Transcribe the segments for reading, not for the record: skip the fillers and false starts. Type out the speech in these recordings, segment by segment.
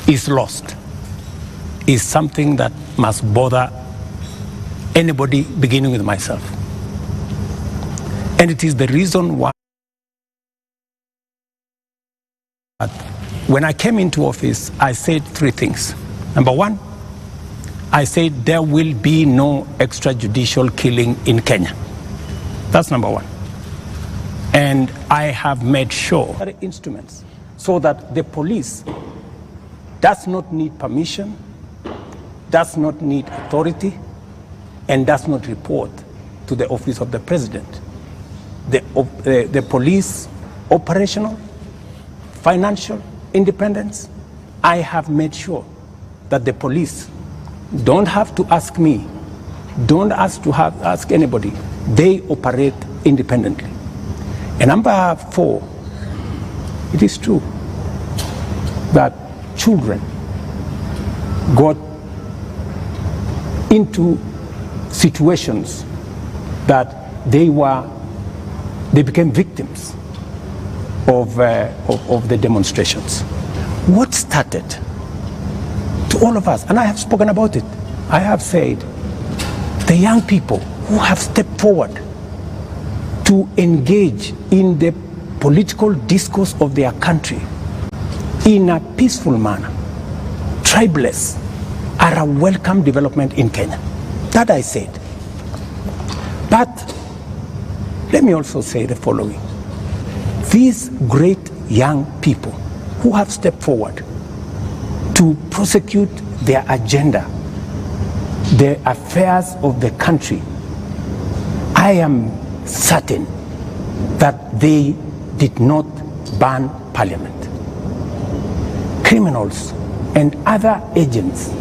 is lost is something that must bother anybody, beginning with myself. And it is the reason why when I came into office, I said three things. Number one, I said there will be no extrajudicial killing in Kenya. That's number one. And I have made sure instruments so that the police does not need permission, does not need authority, and does not report to the office of the president. The police operational, financial independence, I have made sure that the police don't have to ask me, don't ask anybody. They operate independently. And number four, it is true that children got into situations that they became victims of the demonstrations. What started to all of us, and I have spoken about it, I have said, the young people who have stepped forward to engage in the political discourse of their country in a peaceful manner, tribeless, are a welcome development in Kenya. That I said. But let me also say the following. These great young people who have stepped forward to prosecute their agenda, the affairs of the country, I am certain that they did not ban parliament. Criminals and other agents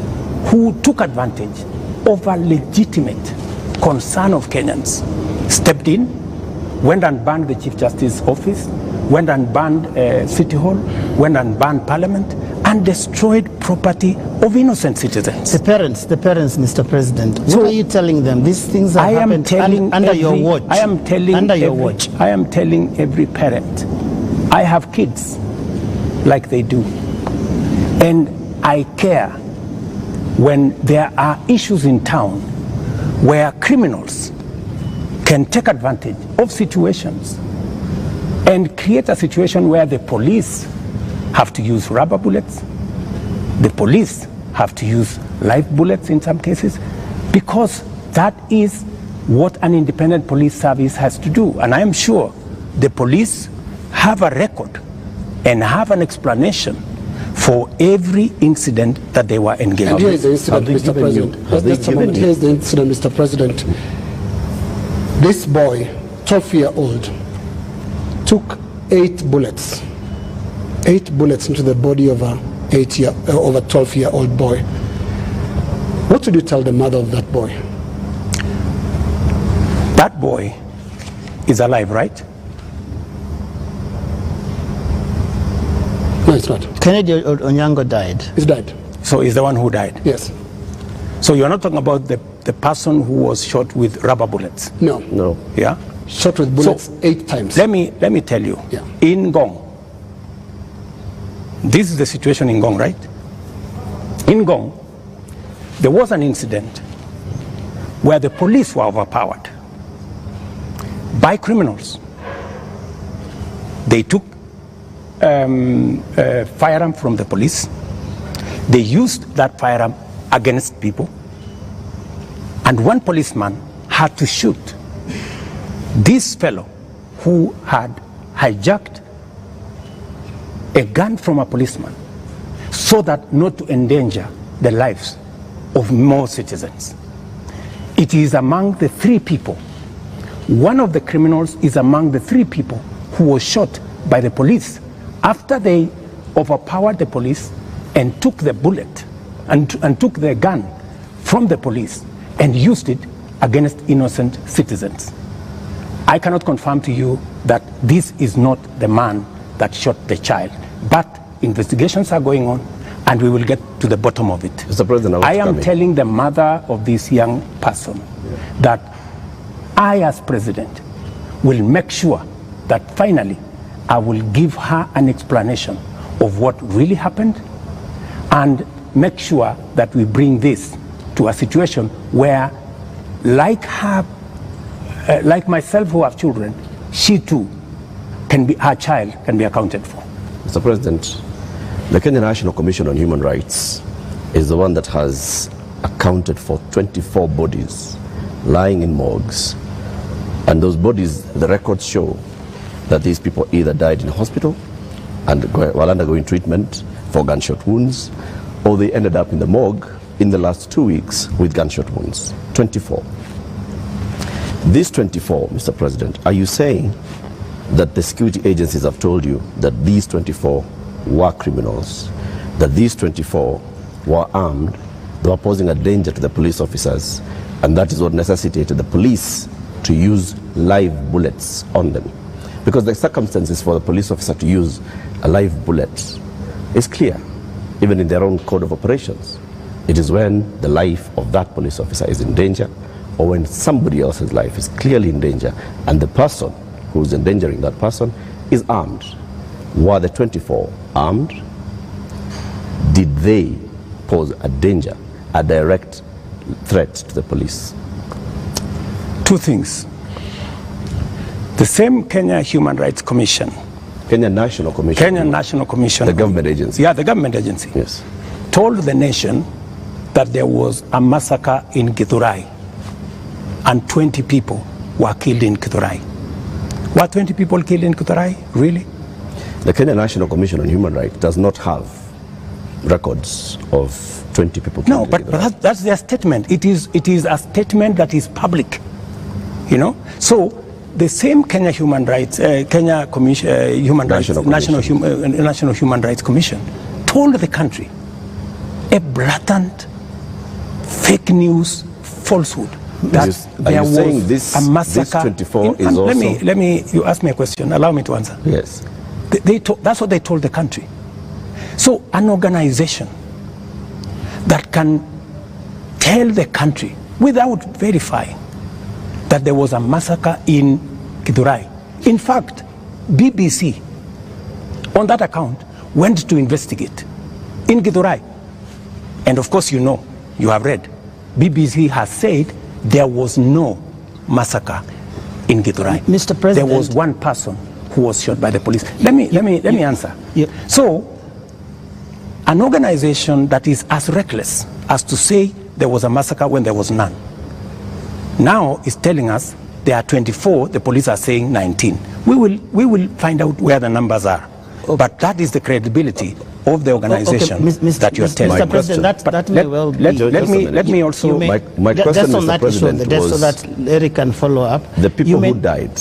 who took advantage of a legitimate concern of Kenyans stepped in, went and banned the Chief Justice's office, went and banned City Hall, went and banned Parliament, and destroyed property of innocent citizens. The parents, Mr. President, what are you telling them? These things have happened under your watch. I am telling every parent, I have kids like they do, and I care when there are issues in town where criminals can take advantage of situations and create a situation where the police have to use rubber bullets, the police have to use live bullets in some cases, because that is what an independent police service has to do. And I am sure the police have a record and have an explanation for every incident that they were engaged in. And here is the incident, Mr. President. Here is the incident, Mr. President. This boy, 12-year-old, took 8 bullets into the body of a 12-year-old boy. What would you tell the mother of that boy? That boy is alive, right? No, it's not. Kennedy Onyango died. He's died. So he's the one who died? Yes. So you're not talking about the person who was shot with rubber bullets? No. No. Yeah? Shot with bullets 8 times. Let me tell you. Yeah. In Ngong, this is the situation in Ngong, right? In Ngong, there was an incident where the police were overpowered by criminals. They took firearm from the police. They used that firearm against people, and one policeman had to shoot this fellow who had hijacked a gun from a policeman so that not to endanger the lives of more citizens. It is among the 3 people. One of the criminals is among the 3 people who was shot by the police after they overpowered the police and took the bullet and took the gun from the police and used it against innocent citizens. I cannot confirm to you that this is not the man that shot the child, but investigations are going on and we will get to the bottom of it. Mr. President, I am telling the mother of this young person that I, as president, will make sure that finally I will give her an explanation of what really happened. and make sure that we bring this to a situation where, like myself who have children, she too her child can be accounted for. Mr. President, the Kenya National Commission on Human Rights is the one that has accounted for 24 bodies lying in morgues. And those bodies, the records show that these people either died in hospital and while undergoing treatment for gunshot wounds, or they ended up in the morgue in the last 2 weeks with gunshot wounds. 24. These 24, Mr. President, are you saying that the security agencies have told you that these 24 were criminals, that these 24 were armed, they were posing a danger to the police officers, and that is what necessitated the police to use live bullets on them? Because the circumstances for the police officer to use a live bullet is clear, even in their own code of operations. It is when the life of that police officer is in danger, or when somebody else's life is clearly in danger, and the person who is endangering that person is armed. Were the 24 armed? Did they pose a danger, a direct threat to the police? Two things. The same Kenya Human Rights Commission, Kenya National Commission. Kenya National Commission. The government agency. Yeah, the government agency. Yes. Told the nation that there was a massacre in Githurai and 20 people were killed in Githurai. Were 20 people killed in Githurai? Really? The Kenya National Commission on Human Rights does not have records of 20 people killed. No, but that's their statement. It is a statement that is public. You know? So the same Kenya Human Rights, Kenya Commission, National Human Rights Commission told the country a blatant fake news falsehout that there was a massacre. This 24 is also... Let me, you ask me a question, allow me to answer. Yes. That's what they told the country. So an organization that can tell the country without verifying that there was a massacre in Githurai. In fact, BBC, on that account, went to investigate in Githurai. And of course, you know, you have read, BBC has said there was no massacre in Githurai. Mr. President, there was one person who was shot by the police. Let me answer. Yeah. So, an organization that is as reckless as to say there was a massacre when there was none, now is telling us there are 24, the police are saying 19. We will find out where the numbers are. Okay. But that is the credibility of the organization that you are telling. Mr. President, that may well be. Let me also... My question, just on that issue, was, so that Eric can follow up. The people who died,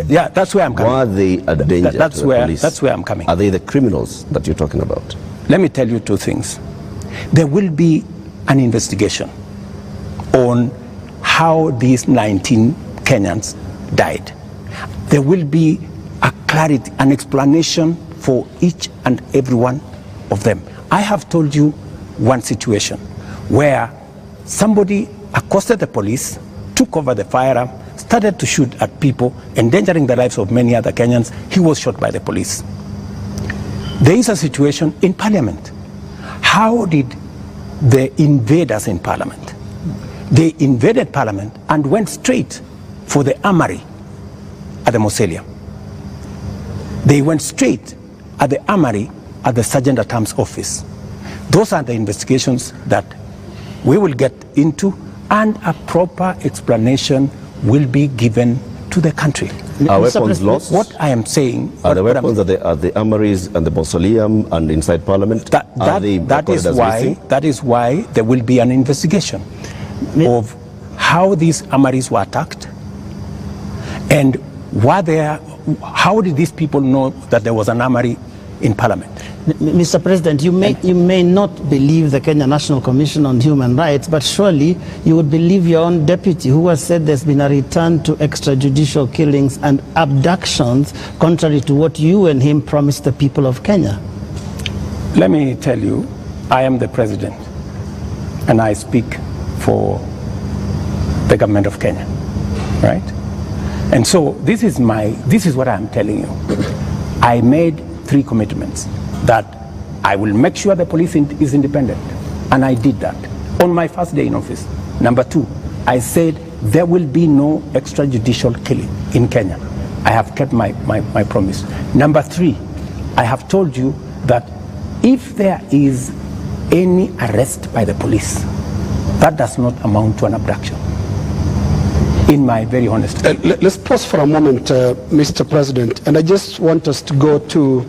yeah, that's where I'm coming. were they a danger to the police? That's where I'm coming. Are they the criminals that you're talking about? Let me tell you two things. There will be an investigation on how these 19 Kenyans died. There will be a clarity, an explanation for each and every one of them. I have told you one situation where somebody accosted the police, took over the firearm, started to shoot at people, endangering the lives of many other Kenyans. He was shot by the police. There is a situation in Parliament. How did the invaders in Parliament? They invaded Parliament and went straight for the armory at the Mausoleum. They went straight at the armory at the Sergeant at Arms office. Those are the investigations that we will get into, and a proper explanation will be given to the country. Are weapons lost? What I am saying... Are the weapons at the armories and the Mausoleum and inside Parliament? That is why there will be an investigation of how these armories were attacked, and how did these people know that there was an armory in Parliament? Mr. President, you may not believe the Kenya National Commission on Human Rights, but surely you would believe your own deputy, who has said there's been a return to extrajudicial killings and abductions, contrary to what you and him promised the people of Kenya. Let me tell you, I am the president, and I speak for the government of Kenya, right? And so this is what I'm telling you. I made 3 commitments that I will make sure the police is independent. And I did that on my first day in office. Number two, I said there will be no extrajudicial killing in Kenya. I have kept my promise. Number three, I have told you that if there is any arrest by the police, that does not amount to an abduction. In my very honest opinion. Let's pause for a moment, Mr. President, and I just want us to go to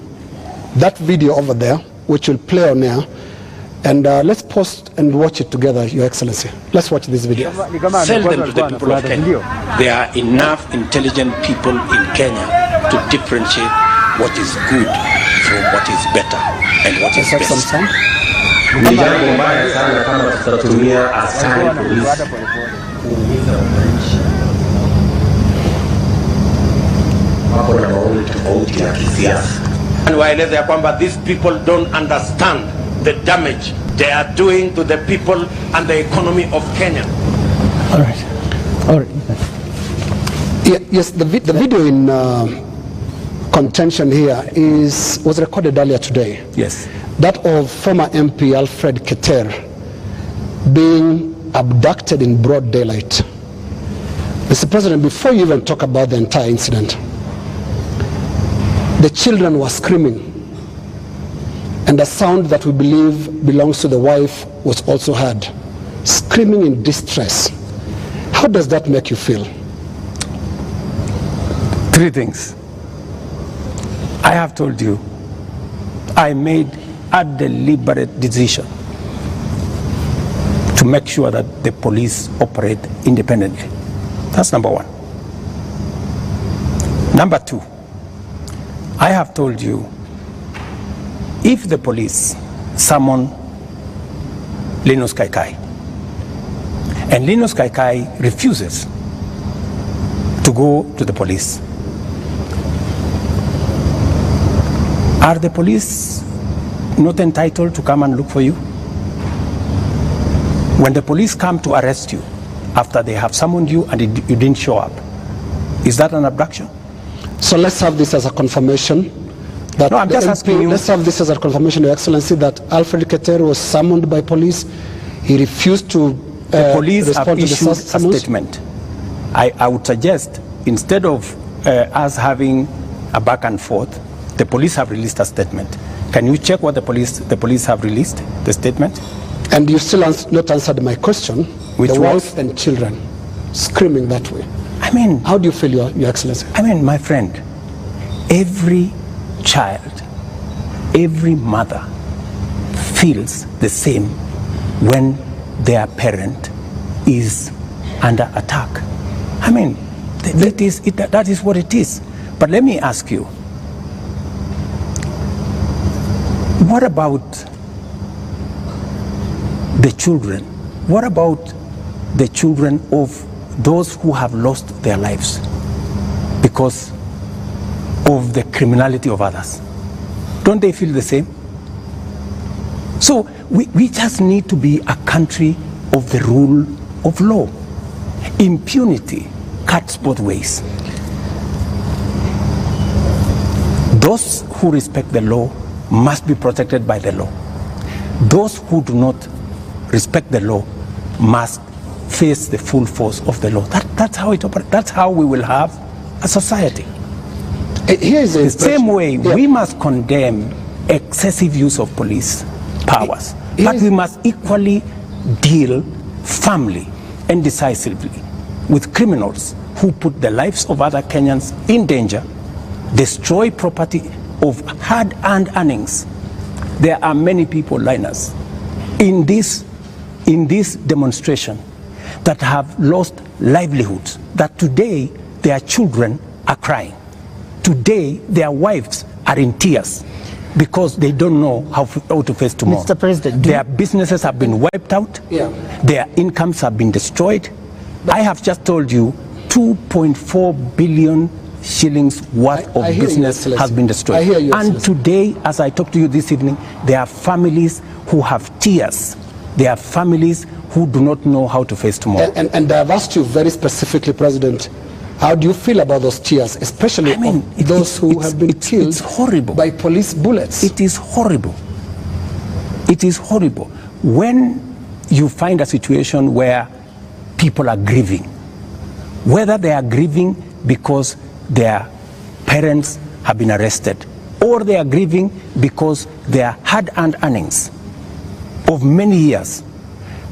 that video over there, which will play on air, and let's pause and watch it together, Your Excellency. Let's watch this video. Sell them to the people of Kenya. There are enough intelligent people in Kenya to differentiate what is good from what is better and what is best. Ni jambo mbaya sana kama tutatumia askari polisi kuumiza wananchi. Hapo na maoni tofauti ya kisiasa. Waeleza ya kwamba these people don't understand the damage they are doing to the people and the economy of Kenya. All right. All right. Yeah, yes, the video in contention here was recorded earlier today. Yes. That of former MP Alfred Keter being abducted in broad daylight. Mr. President, before you even talk about the entire incident, the children were screaming, and a sound that we believe belongs to the wife was also heard, screaming in distress. How does that make you feel? Three things. I have told you, I made a deliberate decision to make sure that the police operate independently. That's number one. Number two, I have told you, if the police summon Linus Kaikai and Linus Kaikai refuses to go to the police, are the police not entitled to come and look for you? When the police come to arrest you after they have summoned you and you didn't show up, is that an abduction? So let's have this as a confirmation that no, I'm just asking you. Let's have this as a confirmation, Your Excellency, that Alfred Keter was summoned by police. He refused to the police respond have to issued the a statement. I would suggest, instead of us having a back and forth, the police have released a statement. Can you check what the police have released, the statement? And you still not answered my question. Which the was? wife and children screaming that way. I mean, how do you feel, Your Excellency? I mean, my friend, every child, every mother feels the same when their parent is under attack. I mean, that is what it is. But let me ask you, what about the children? What about the children of those who have lost their lives because of the criminality of others? Don't they feel the same? So we just need to be a country of the rule of law. Impunity cuts both ways. Those who respect the law must be protected by the law. Those who do not respect the law must face the full force of the law. That's how it operates. That's how we will have a society. Here is the same way we must condemn excessive use of police powers, but we must equally deal firmly and decisively with criminals who put the lives of other Kenyans in danger, destroy property of hard-earned earnings. There are many people, Linus, in this demonstration that have lost livelihoods, that today their children are crying. Today their wives are in tears because they don't know how to face tomorrow. Mr. President, their businesses have been wiped out. Their incomes have been destroyed. I have just told you 2.4 billion shillings worth of business has been destroyed. And today, as I talk to you this evening, there are families who have tears. There are families who do not know how to face tomorrow. And I've asked you very specifically, President, how do you feel about those tears, especially those who have been killed it's horrible. by police bullets? It is horrible. It is horrible. When you find a situation where people are grieving, whether they are grieving because their parents have been arrested, or they are grieving because their hard-earned earnings of many years,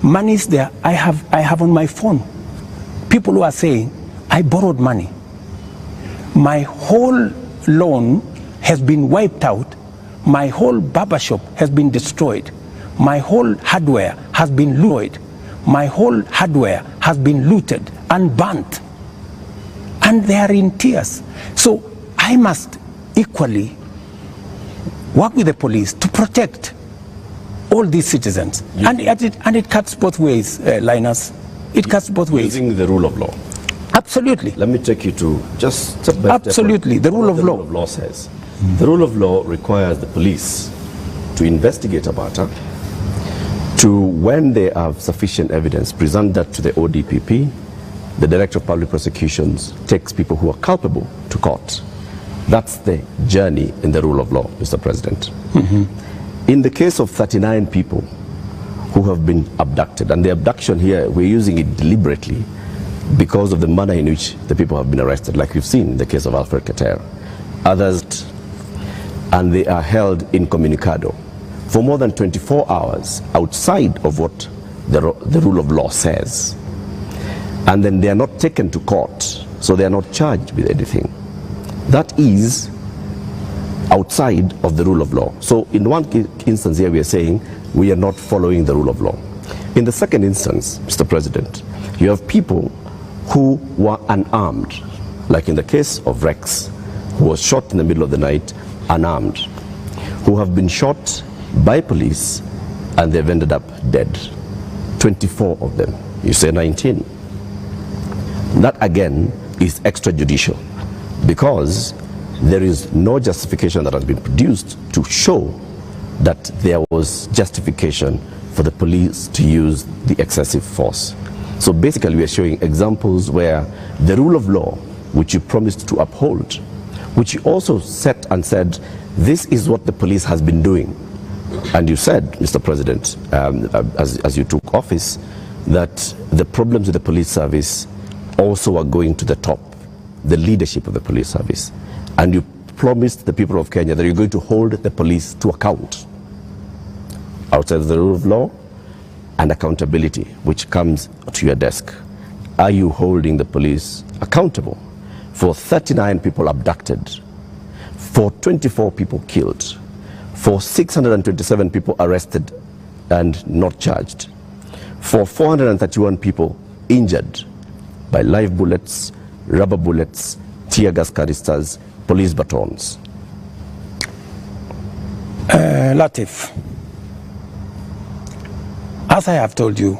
monies there, I have on my phone, people who are saying, I borrowed money. My whole loan has been wiped out. My whole barbershop has been destroyed. My whole hardware has been looted. My whole hardware has been looted and burnt. And they are in tears. So I must equally work with the police to protect all these citizens. And it cuts both ways, Linus. It cuts both ways. Using the rule of law. Absolutely. Let me take you to just step by step. Absolutely. The rule of law. The rule of law says. The rule of law requires the police to investigate a matter, to, when they have sufficient evidence, present that to the ODPP. The Director of Public Prosecutions takes people who are culpable to court. That's the journey in the rule of law, Mr. President. In the case of 39 people who have been abducted, and the abduction here, we're using it deliberately because of the manner in which the people have been arrested, like we've seen in the case of Alfred Keter. Others, and they are held incommunicado for more than 24 hours outside of what the rule of law says. And then they are not taken to court, so they are not charged with anything. That is outside of the rule of law. So in one instance here we are saying we are not following the rule of law. In the second instance, Mr. President, you have people who were unarmed, like in the case of Rex, who was shot in the middle of the night, unarmed, who have been shot by police and they've ended up dead. 24 of them. You say 19. That again is extrajudicial, because there is no justification that has been produced to show that there was justification for the police to use the excessive force. So basically we are showing examples where the rule of law, which you promised to uphold, which you also set and said, this is what the police has been doing. And you said, Mr. President, as you took office, that the problems with the police service also are going to the top, the leadership of the police service. And you promised the people of Kenya that you're going to hold the police to account outside of the rule of law and accountability, which comes to your desk. Are you holding the police accountable for 39 people abducted, for 24 people killed, for 627 people arrested and not charged, for 431 people injured by live bullets, rubber bullets, tear gas canisters, police batons? Latif, as I have told you,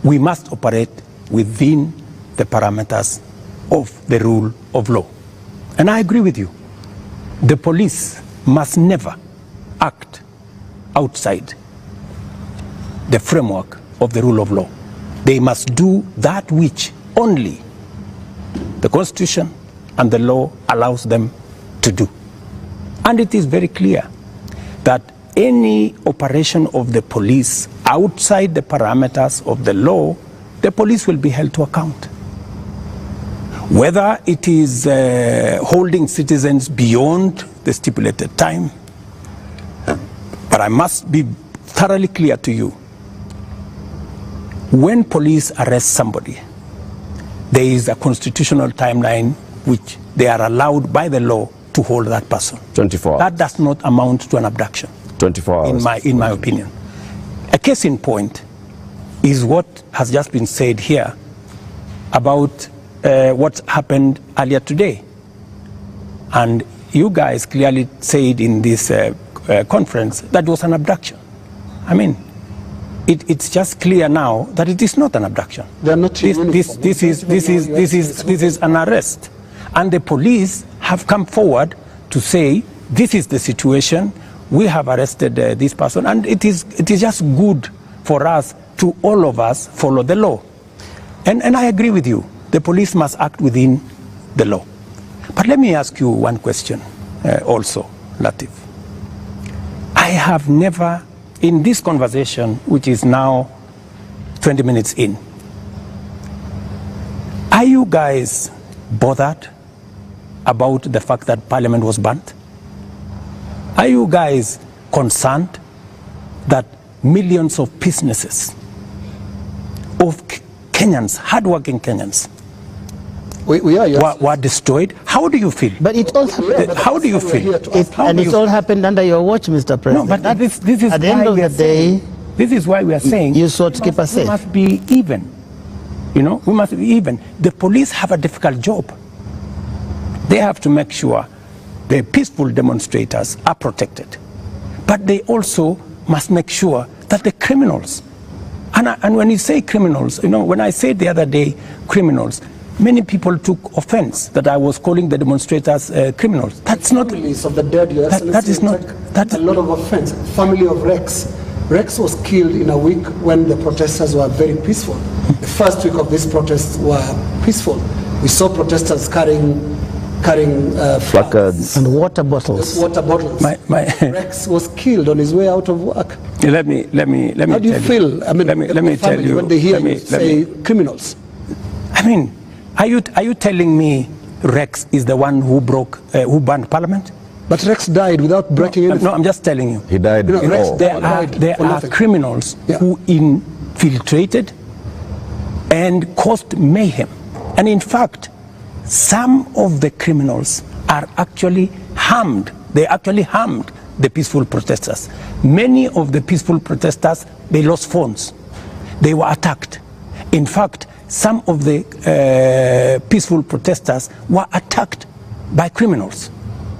we must operate within the parameters of the rule of law. And I agree with you. The police must never act outside the framework of the rule of law. They must do that which only the Constitution and the law allows them to do. And it is very clear that any operation of the police outside the parameters of the law, the police will be held to account. Whether it is holding citizens beyond the stipulated time, but I must be thoroughly clear to you. When police arrest somebody, there is a constitutional timeline which they are allowed by the law to hold that person. 24 hours. That does not amount to an abduction. 24 hours. In my opinion. A case in point is what has just been said here about what happened earlier today. And you guys clearly said in this conference that it was an abduction. I mean, it's just clear now that it is not an abduction. They are not this is an arrest. And the police have come forward to say, this is the situation, we have arrested this person, and it is just good for us to, all of us, follow the law. And I agree with you, the police must act within the law. But let me ask you one question also, Latif. I have never in this conversation, which is now 20 minutes in, are you guys bothered about the fact that Parliament was burnt? Are you guys concerned that millions of businesses of Kenyans, hardworking Kenyans, were destroyed? How do you feel? But it all happened. How do you feel? It all happened under your watch, Mr. President. No, but this is at the end of the day, this is why we are saying you sought to keep us safe. We must be even. You know, we must be even. The police have a difficult job. They have to make sure the peaceful demonstrators are protected. But they also must make sure that the criminals, and when you say criminals, you know, when I said the other day criminals, many people took offense that I was calling the demonstrators criminals. That's not. Families of the dead, Your Excellency, that is not. That's a lot of offense. Family of Rex. Rex was killed in a week when the protesters were very peaceful. The first week of these protests were peaceful. We saw protesters carrying placards and water bottles. Rex was killed on his way out of work. Let me. How do you feel? I mean, let me tell you when they hear you say criminals. I mean, are you telling me Rex is the one who burned Parliament? But Rex died without breaking anything. No, I'm just telling you. He died before. There are criminals who infiltrated and caused mayhem. And in fact, some of the criminals are actually harmed. They actually harmed the peaceful protesters. Many of the peaceful protesters, they lost phones. They were attacked. In fact, some of the peaceful protesters were attacked by criminals,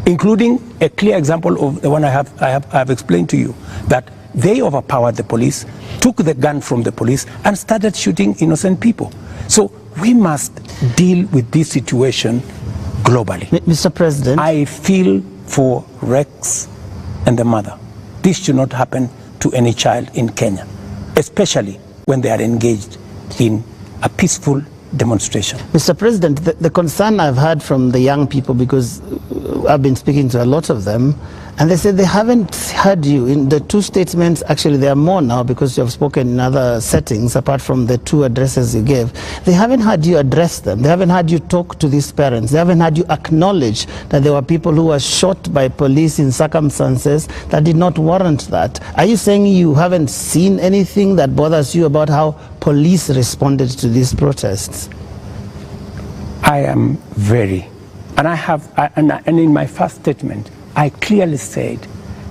including a clear example of the one I have explained to you, that they overpowered the police, took the gun from the police, and started shooting innocent people. So we must deal with this situation globally. Mr. President, I feel for Rex and the mother. This should not happen to any child in Kenya, especially when they are engaged in a peaceful demonstration. Mr. President, the concern I've heard from the young people, because I've been speaking to a lot of them, and they said they haven't heard you in the two statements. Actually, there are more now because you have spoken in other settings apart from the two addresses you gave. They haven't heard you address them. They haven't heard you talk to these parents. They haven't heard you acknowledge that there were people who were shot by police in circumstances that did not warrant that. Are you saying you haven't seen anything that bothers you about how police responded to these protests? I am very, and in my first statement, I clearly said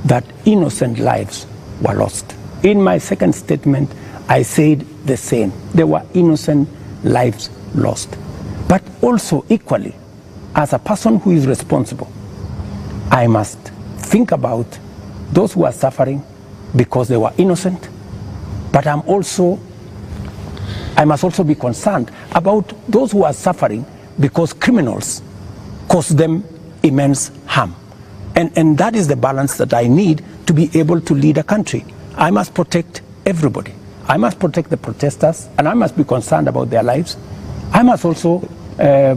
that innocent lives were lost. In my second statement, I said the same. There were innocent lives lost. But also equally, as a person who is responsible, I must think about those who are suffering because they were innocent, but I must also be concerned about those who are suffering because criminals cause them immense harm. And that is the balance that I need to be able to lead a country. I must protect everybody. I must protect the protesters, and I must be concerned about their lives. I must also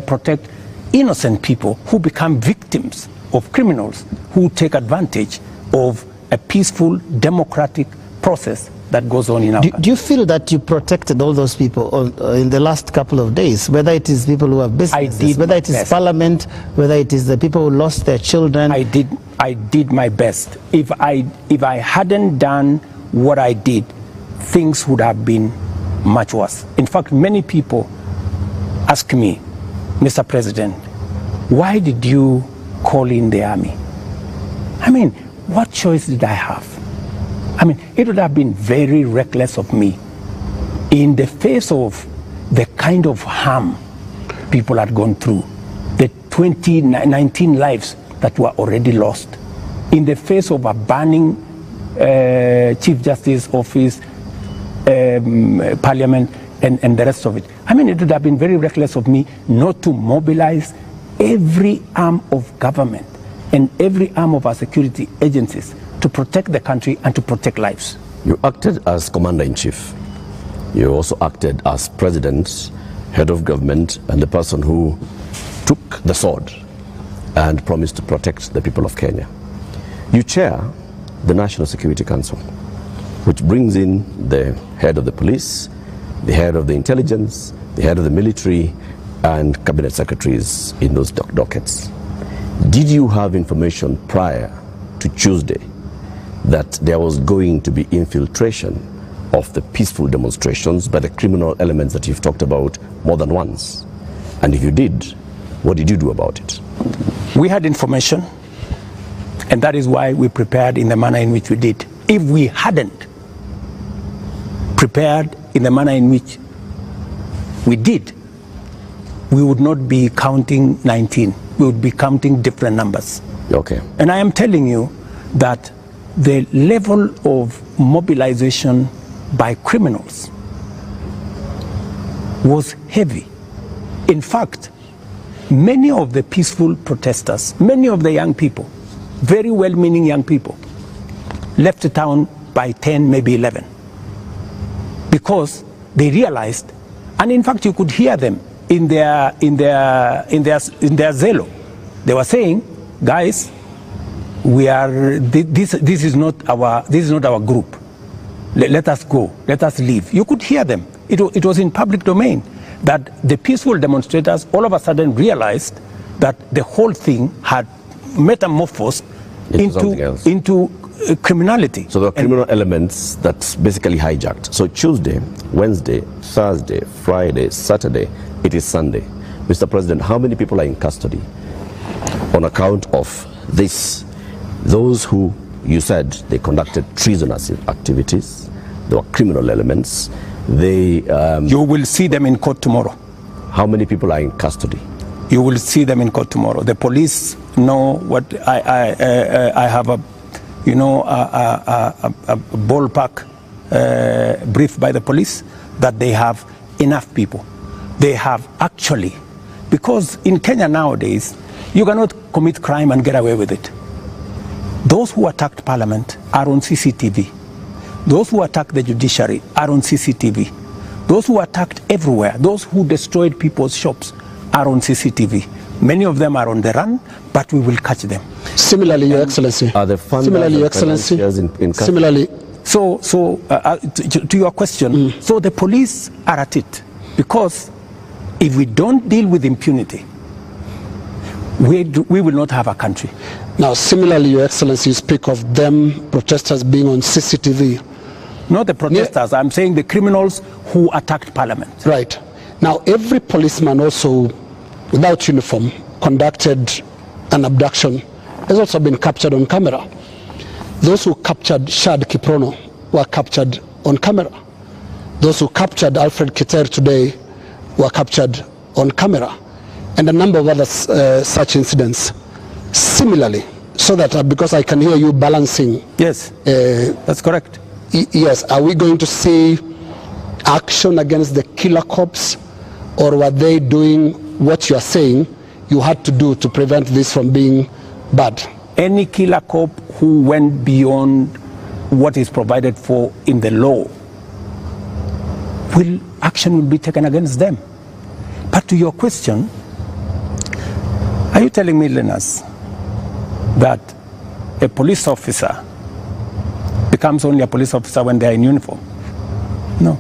protect innocent people who become victims of criminals who take advantage of a peaceful, democratic process that goes on in our country. Do you feel that you protected all those people in the last couple of days, whether it is people who have businesses, whether it is Parliament, whether it is the people who lost their children? I did my best. If I hadn't done what I did, things would have been much worse. In fact, many people ask me, Mr. President, why did you call in the army? I mean, what choice did I have? I mean, it would have been very reckless of me in the face of the kind of harm people had gone through, the 19 lives that were already lost, in the face of a burning Chief Justice Office, Parliament, and the rest of it. I mean, it would have been very reckless of me not to mobilize every arm of government and every arm of our security agencies to protect the country and to protect lives. You acted as Commander-in-Chief. You also acted as President, Head of Government, and the person who took the sword and promised to protect the people of Kenya. You chair the National Security Council. which brings in the head of the police, the head of the intelligence, the head of the military, and cabinet secretaries in those dockets. Did you have information prior to Tuesday that there was going to be infiltration of the peaceful demonstrations by the criminal elements that you've talked about more than once? And if you did, what did you do about it? We had information, and that is why we prepared in the manner in which we did. If we hadn't prepared in the manner in which we did, we would not be counting 19. We would be counting different numbers. Okay. And I am telling you that the level of mobilization by criminals was heavy. In fact, many of the peaceful protesters, many of the young people, very well-meaning young people, left the town by 10, maybe 11, because they realized, and in fact you could hear them in their zelo. They were saying, guys, we are this is not our group. Let us go. Let us leave. You could hear them. It was in public domain that the peaceful demonstrators all of a sudden realized that the whole thing had metamorphosed into criminality. So there are criminal elements that basically hijacked. So Tuesday, Wednesday, Thursday, Friday, Saturday, it is Sunday. Mr. President, how many people are in custody on account of this? Those who you said they conducted treasonous activities, there were criminal elements. You will see them in court tomorrow. How many people are in custody? You will see them in court tomorrow. The police know what I have a ballpark brief by the police that they have enough people. They have actually, because in Kenya nowadays, you cannot commit crime and get away with it. Those who attacked Parliament are on CCTV. Those who attacked the judiciary are on CCTV. Those who attacked everywhere, those who destroyed people's shops are on CCTV. Many of them are on the run, but we will catch them. Similarly, Your Excellency. Are the funders similarly, Your Excellency. In similarly. To your question, so the police are at it, because if we don't deal with impunity, we will not have a country. Now, similarly, Your Excellency, you speak of them, protesters being on CCTV. Not the protesters, I'm saying the criminals who attacked Parliament. Right. Now, every policeman also, without uniform, conducted an abduction, has also been captured on camera. Those who captured Shad Kiprono were captured on camera. Those who captured Alfred Kiter today were captured on camera. And a number of other such incidents. Similarly, so that because I can hear you balancing. Yes, that's correct. Yes, are we going to see action against the killer cops, or were they doing what you are saying you had to do to prevent this from being bad? Any killer cop who went beyond what is provided for in the law, action will be taken against them. But to your question, are you telling me, Linus, that a police officer becomes only a police officer when they are in uniform? No.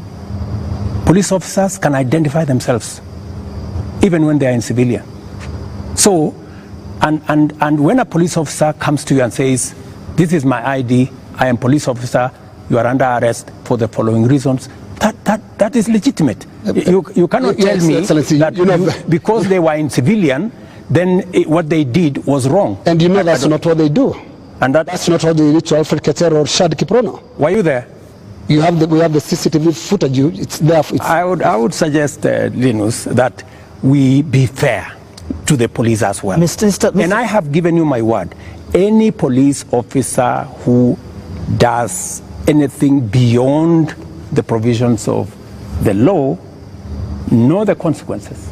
Police officers can identify themselves even when they are in civilian. So, and when a police officer comes to you and says, this is my ID, I am police officer, you are under arrest for the following reasons, that is legitimate. You cannot tell me that because they were in civilian, then what they did was wrong. And you know that's not what they do. And that's not what they did to Alfred Keter or Shad Kiprono. Were you there? We have the CCTV footage. It's there. I would suggest, Linus, that we be fair to the police as well. Mr. And I have given you my word. Any police officer who does anything beyond the provisions of the law know the consequences.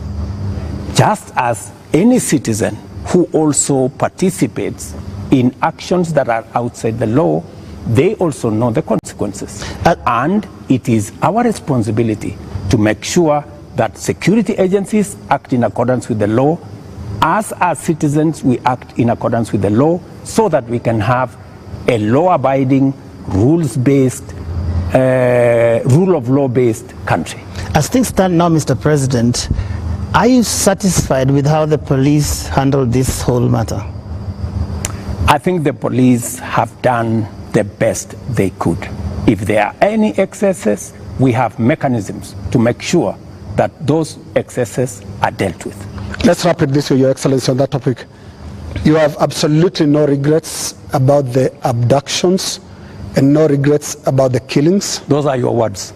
Just as any citizen who also participates in actions that are outside the law, they also know the consequences. And it is our responsibility to make sure that security agencies act in accordance with the law. As citizens, we act in accordance with the law so that we can have a law-abiding, rules-based rule of law-based country. As things stand now, Mr. President, are you satisfied with how the police handled this whole matter? I think the police have done the best they could. If there are any excesses, we have mechanisms to make sure that those excesses are dealt with. Let's wrap it this way, Your Excellency, on that topic. You have absolutely no regrets about the abductions and no regrets about the killings? Those are your words.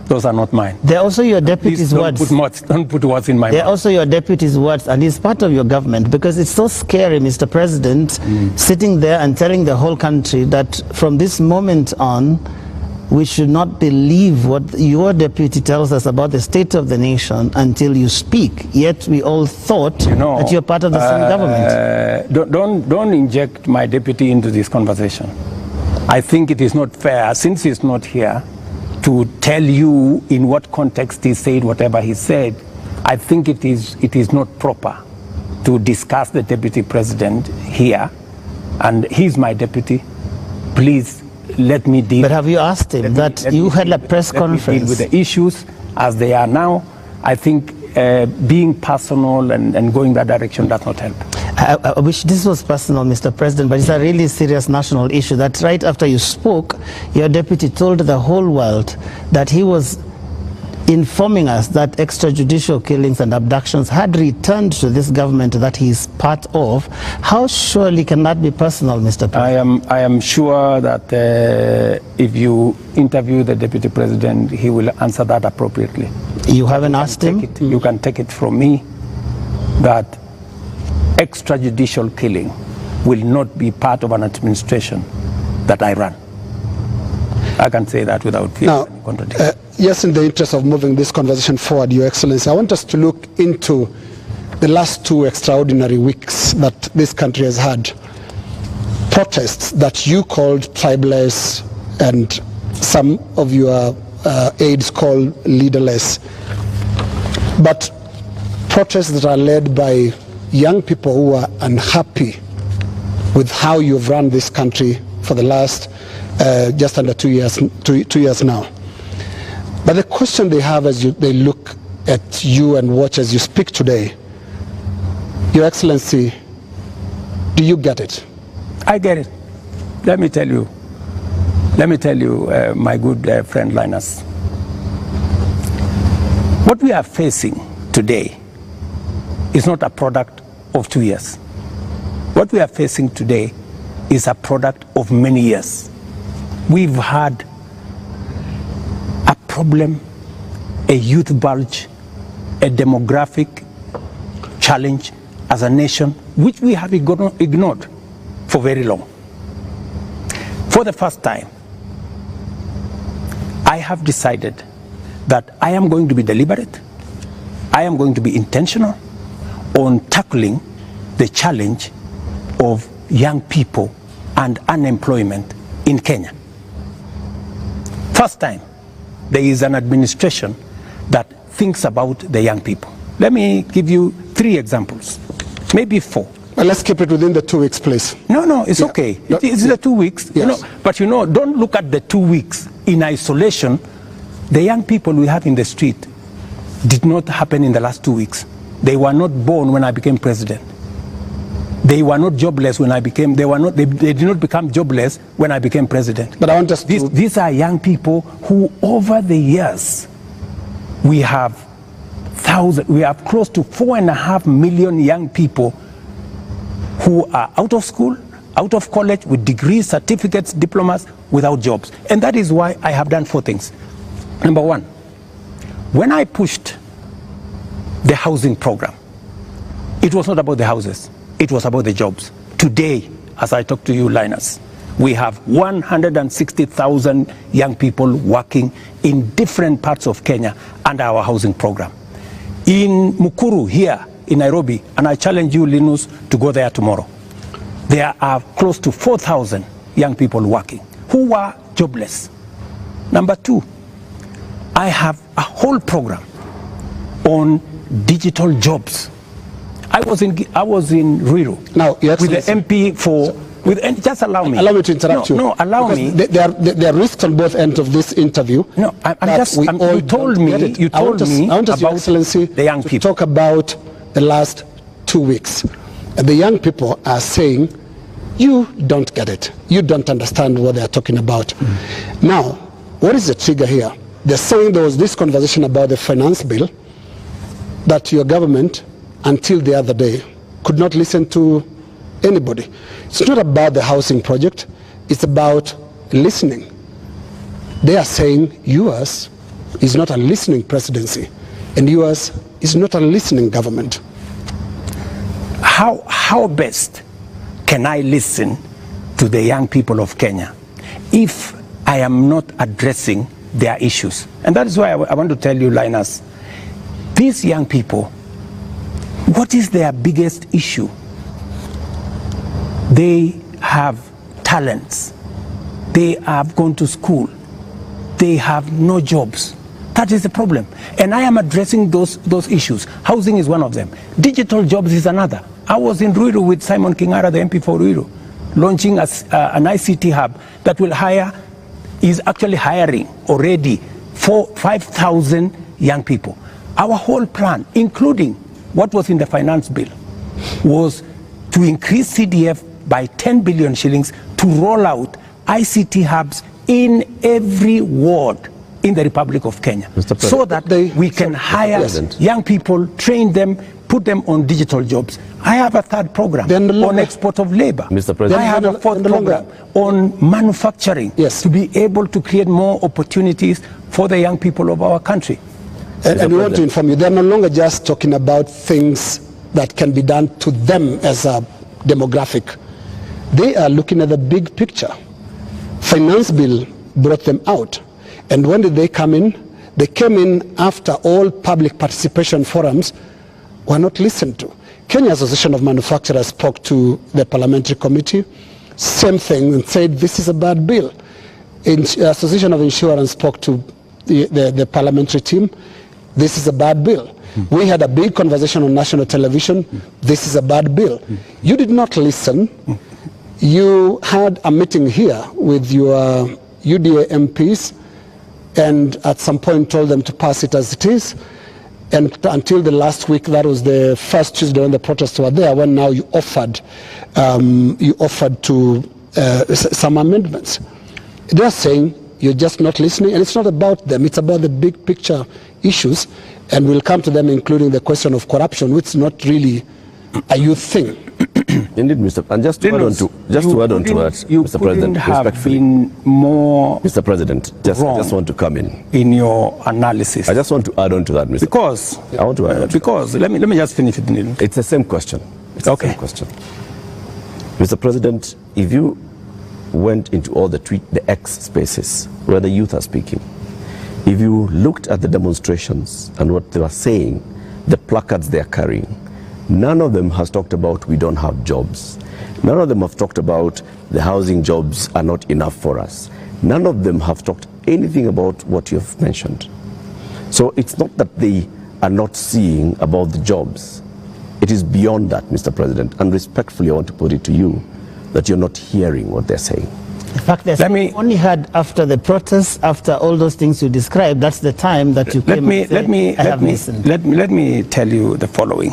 Those are not mine. They're also your deputy's words. Don't put words in my mouth. They're also your deputy's words, and he's part of your government, because it's so scary, Mr. President, sitting there and telling the whole country that from this moment on, we should not believe what your deputy tells us about the state of the nation until you speak. Yet we all thought that you're part of the same government. Don't inject my deputy into this conversation. I think it is not fair, since he's not here, to tell you in what context he said whatever he said. I think it is not proper to discuss the deputy president here, and he's my deputy. Please let me deal. But have you asked him that you had a press conference? Deal with the issues as they are now. I think being personal and going that direction does not help. I wish this was personal, Mr. President, but it's a really serious national issue. That right after you spoke, your deputy told the whole world that he was informing us that extrajudicial killings and abductions had returned to this government that he's part of. How surely can that be personal, Mr. President? I am sure that if you interview the deputy president, he will answer that appropriately. You haven't asked him? You can take it from me that extrajudicial killing will not be part of an administration that I run. I can say that without fear of any contradiction. Yes, in the interest of moving this conversation forward, Your Excellency, I want us to look into the last 2 extraordinary weeks that this country has had. Protests that you called tribeless and some of your aides call leaderless. But protests that are led by young people who are unhappy with how you've run this country for the last just under 2 years now. But the question they have as they look at you and watch as you speak today, Your Excellency, do you get it? I get it. Let me tell you, my good friend Linus, what we are facing today is not a product of 2 years. What we are facing today is a product of many years. We've had a problem, a youth bulge, a demographic challenge as a nation, which we have ignored for very long. For the first time, I have decided that I am going to be deliberate, I am going to be intentional on tackling the challenge of young people and unemployment in Kenya. First time, there is an administration that thinks about the young people. Let me give you 3 examples, maybe 4. Well, let's keep it within the 2 weeks, please. No, it's okay. It's the 2 weeks. Yes. But don't look at the 2 weeks in isolation. The young people we have in the street did not happen in the last 2 weeks. They were not born when I became president. They were not jobless when I became. They did not become jobless when I became president. But I want us to. These are young people who, over the years, we have close to 4.5 million young people who are out of school, out of college, with degrees, certificates, diplomas, without jobs. And that is why I have done 4 things. Number 1, when I pushed the housing program, it was not about the houses, it was about the jobs. Today, as I talk to you, Linus, we have 160,000 young people working in different parts of Kenya under our housing program. In Mukuru, here in Nairobi, and I challenge you, Linus, to go there tomorrow, there are close to 4,000 young people working who were jobless. Number 2, I have a whole program on digital jobs. I was in Ruto now, with the MP for Just allow me. Allow me to interrupt you. No, allow me. There are risks on both ends of this interview. No, you told me about Your Excellency the young people. To talk about the last 2 weeks. The young people are saying, you don't get it. You don't understand what they're talking about. Now, what is the trigger here? They're saying there was this conversation about the finance bill that your government, until the other day, could not listen to anybody. It's not about the housing project. It's about listening. They are saying yours is not a listening presidency, and yours is not a listening government. How best can I listen to the young people of Kenya if I am not addressing their issues? And that is why I want to tell you, Linus, these young people, what is their biggest issue? They have talents. They have gone to school. They have no jobs. That is the problem. And I am addressing those issues. Housing is one of them. Digital jobs is another. I was in Ruto with Simon Kingara, the MP for Ruto, launching an ICT hub that will is actually hiring already 5,000 young people. Our whole plan, including what was in the finance bill, was to increase CDF by 10 billion shillings to roll out ICT hubs in every ward in the Republic of Kenya, so that we can hire young people, train them, put them on digital jobs. I have a third program on export of labor. Mr. President. I have a fourth program on manufacturing, to be able to create more opportunities for the young people of our country. And we want to inform you, they're no longer just talking about things that can be done to them as a demographic. They are looking at the big picture. Finance bill brought them out. And when did they come in? They came in after all public participation forums were not listened to. Kenya Association of Manufacturers spoke to the parliamentary committee, same thing, and said this is a bad bill. Association of Insurance spoke to the parliamentary team, this is a bad bill. We had a big conversation on national television, this is a bad bill. You did not listen. You had a meeting here with your UDA MPs, and at some point told them to pass it as it is. And until the last week, that was the first Tuesday when the protests were there, when now you offered to some amendments. They're saying you're just not listening, and it's not about them, it's about the big picture issues, and we'll come to them, including the question of corruption, which is not really a youth thing. Indeed, Mr. And just to add on to that, Mr. President, respectfully, been more Mr. President, I just want to come in your analysis. I just want to add on to that, Mr. Because I want to add on to because let me just finish it. It's the same question. It's okay. The same question, Mr. President. If you went into all the X spaces where the youth are speaking, if you looked at the demonstrations and what they were saying, the placards they are carrying, none of them has talked about we don't have jobs. None of them have talked about the housing jobs are not enough for us. None of them have talked anything about what you have mentioned. So it's not that they are not seeing about the jobs. It is beyond that, Mr. President. And respectfully, I want to put it to you that you're not hearing what they're saying. In fact, only heard after the protests, after all those things you described, that's the time that you came and said, let me tell you the following.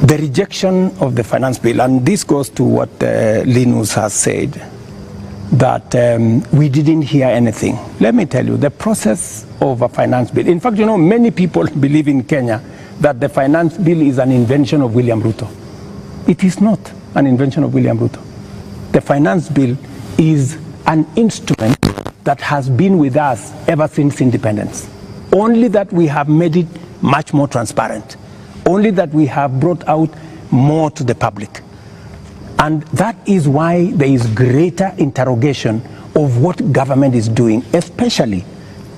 The rejection of the finance bill, and this goes to what Linus has said, that we didn't hear anything. Let me tell you, the process of a finance bill, in fact, many people believe in Kenya that the finance bill is an invention of William Ruto. It is not an invention of William Ruto. The finance bill is an instrument that has been with us ever since independence. Only that we have made it much more transparent. Only that we have brought out more to the public. And that is why there is greater interrogation of what government is doing, especially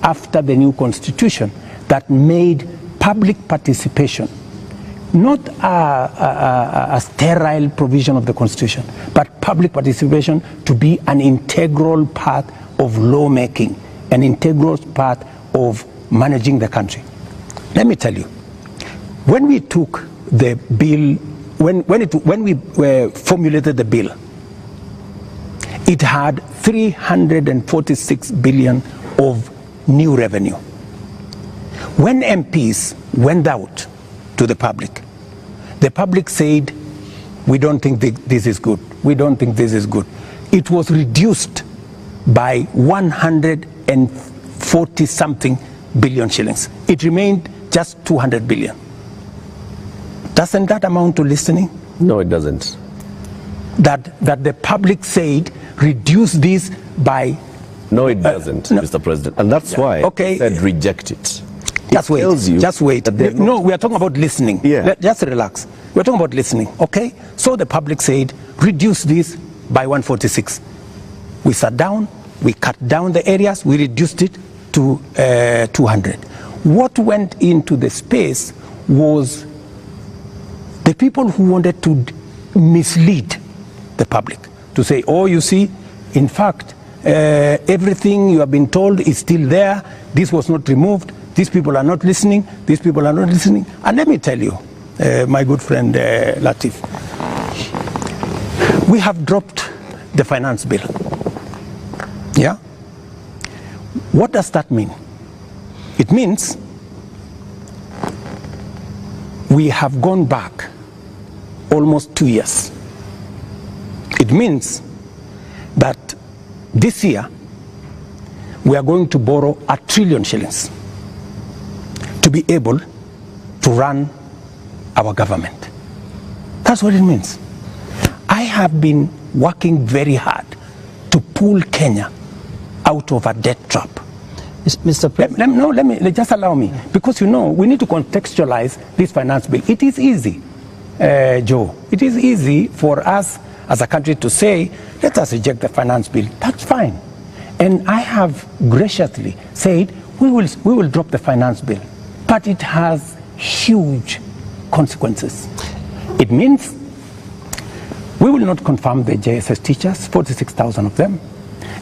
after the new constitution that made public participation not a sterile provision of the constitution, but public participation to be an integral part of lawmaking, an integral part of managing the country. Let me tell you, when we took the bill when we formulated the bill, it had 346 billion of new revenue. When MPs went out to the public said, we don't think this is good. We don't think this is good. It was reduced by 140 something billion shillings. It remained just 200 billion. Doesn't that amount to listening? No, it doesn't. That the public said, reduce this by... No, it doesn't, no. Mr. President. And that's why I said reject it. Just wait. No, we are talking about listening. Yeah. Just relax. We're talking about listening, okay? So the public said, reduce this by 146. We sat down, we cut down the areas, we reduced it to 200. What went into the space was the people who wanted to mislead the public, to say, oh, you see, in fact, everything you have been told is still there, this was not removed, these people are not listening, these people are not listening. And let me tell you, my good friend Latif, we have dropped the finance bill. Yeah? What does that mean? It means we have gone back almost 2 years. It means that this year we are going to borrow 1 trillion shillings to be able to run our government. That's what it means. I have been working very hard to pull Kenya out of a debt trap. Mr. President. Just allow me, because you know, we need to contextualize this finance bill. It is easy, Joe. It is easy for us as a country to say, let us reject the finance bill. That's fine. And I have graciously said, we will drop the finance bill. But it has huge consequences. It means we will not confirm the JSS teachers, 46,000 of them.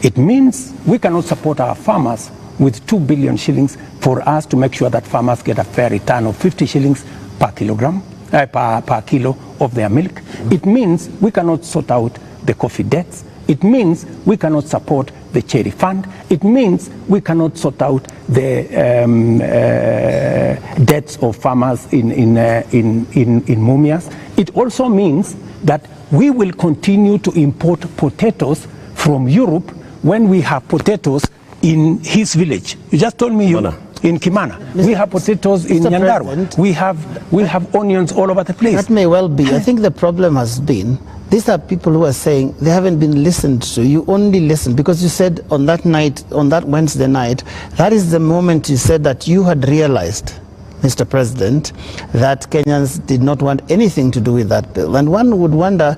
It means we cannot support our farmers with 2 billion shillings for us to make sure that farmers get a fair return of 50 shillings per kilogram, per kilo of their milk. It means we cannot sort out the coffee debts. It means we cannot support the cherry fund. It means we cannot sort out the debts of farmers in Mumias. It also means that we will continue to import potatoes from Europe when we have potatoes in his village. You just told me in Kimana. We have potatoes in Nyandarua. We have onions all over the place. That may well be. I think the problem has been, these are people who are saying they haven't been listened to. You only listen because you said on that night, on that Wednesday night, that is the moment you said that you had realized, Mr. President, that Kenyans did not want anything to do with that bill. And one would wonder,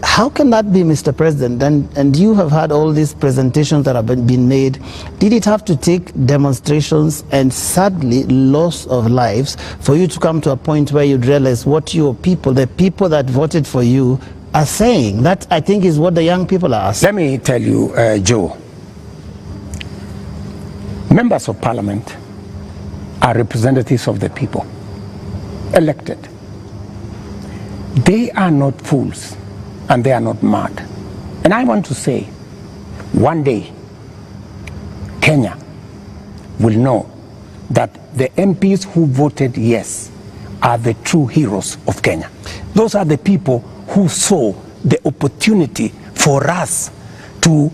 how can that be, Mr. President? And you have had all these presentations that have been made. Did it have to take demonstrations and sadly loss of lives for you to come to a point where you'd realize what your people, the people that voted for you, are saying? That, I think, is what the young people are asking. Let me tell you, Joe, members of parliament are representatives of the people, elected. They are not fools. And they are not mad. And I want to say, one day, Kenya will know that the MPs who voted yes are the true heroes of Kenya. Those are the people who saw the opportunity for us to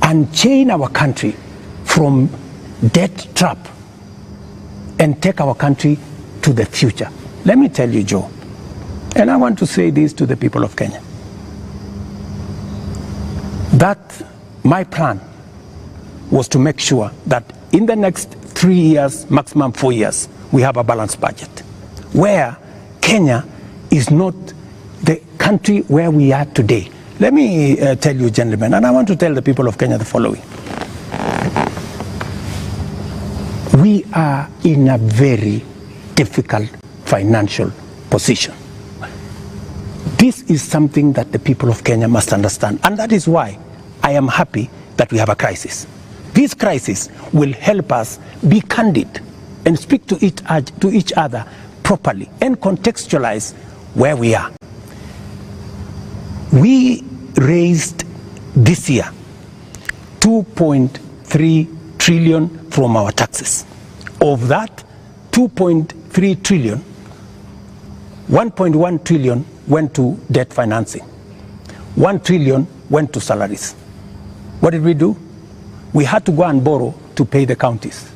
unchain our country from debt trap and take our country to the future. Let me tell you, Joe, and I want to say this to the people of Kenya, that my plan was to make sure that in the next 3 years, maximum 4 years, we have a balanced budget, where Kenya is not the country where we are today. Let me tell you, gentlemen, and I want to tell the people of Kenya the following. We are in a very difficult financial position. This is something that the people of Kenya must understand, and that is why I am happy that we have a crisis. This crisis will help us be candid and speak to each other properly and contextualize where we are. We raised this year 2.3 trillion from our taxes. Of that 2.3 trillion, 1.1 trillion went to debt financing. 1 trillion went to salaries. What did we do? We had to go and borrow to pay the counties.